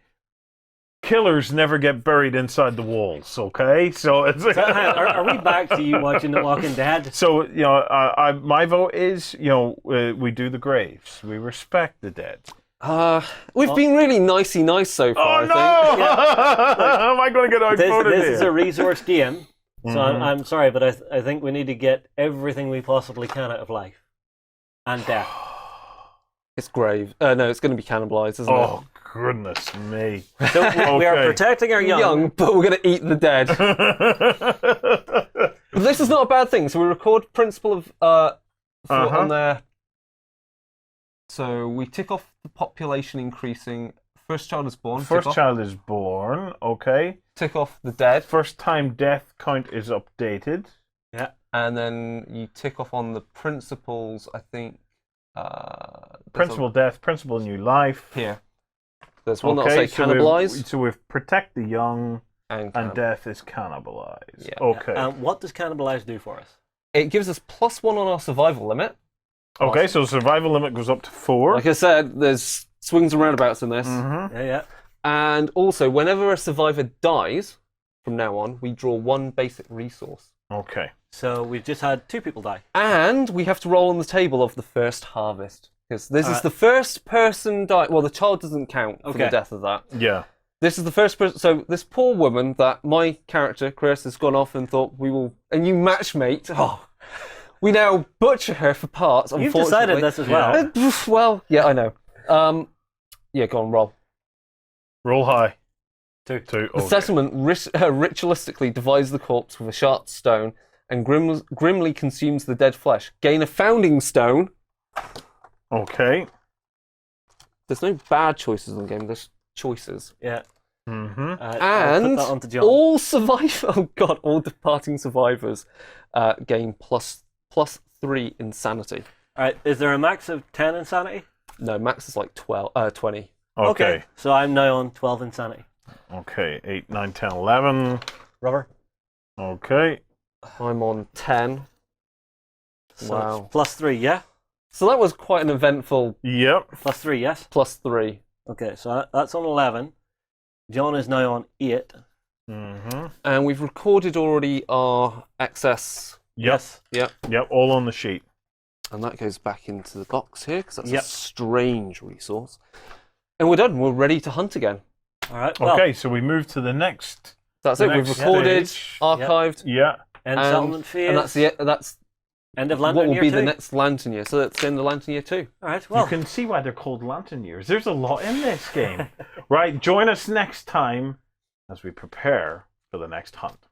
Killers never get buried inside the walls, okay? So it's... are we back to you watching The Walking Dead? So, my vote is, we do the graves. We respect the dead. We've been really nicey nice so far, I think. Yeah. Am I going to get outvoted This is a resource game, so I'm sorry, but I think we need to get everything we possibly can out of life. And death. It's grave. No, it's going to be cannibalized, isn't it? Oh, goodness me. So we are protecting our young, but we're going to eat the dead. But this is not a bad thing. So we record principle of on there. So we tick off the population increasing. First child is born. First child is born. Okay. Tick off the dead. First time death count is updated. Yeah. And then you tick off on the principles. I think. Principle death. Principle new life. Here. There's one that'll say cannibalize. So we've protect the young, and death is cannibalize. Yeah. Okay. What does cannibalize do for us? It gives us +1 on our survival limit. Okay, so survival limit goes up to 4. Like I said, there's swings and roundabouts in this. Yeah. And also, whenever a survivor dies, from now on, we draw 1 basic resource. Okay. So we've just had 2 people die. And we have to roll on the table of the first harvest. Because this is the first person die. Well, the child doesn't count for the death of that. Yeah. This is the first person. So this poor woman that my character, Chris, has gone off and thought we will... And you matchmate. Oh... We now butcher her for parts, You've decided this as well. Well, yeah, I know. Yeah, go on, roll. Roll high. 2. The settlement ritualistically divides the corpse with a sharp stone and grimly consumes the dead flesh. Gain a founding stone. Okay. There's no bad choices in the game, there's choices. Yeah. And all all departing survivors gain +3 insanity. All right, is there a max of 10 insanity? No, max is like 20. Okay. So I'm now on 12 insanity. Okay, 8, 9, 10, 11. Rubber. Okay. I'm on 10. So Wow. +3, yeah? So that was quite an eventful... Yep. +3, yes? +3. Okay, so that's on 11. John is now on 8. And we've recorded already our excess. Yes. Yep. Yep, all on the sheet. And that goes back into the box here, because that's a strange resource. And we're done. We're ready to hunt again. All right. Well, okay, so we move to the next. That's it. We've recorded, archived. Yeah. End settlement phase. And that's the that's end of Lantern Year 2. What will be the next Lantern Year? So that's the end of Lantern Year 2. All right. Well, you can see why they're called Lantern Years. There's a lot in this game. Right. Join us next time as we prepare for the next hunt.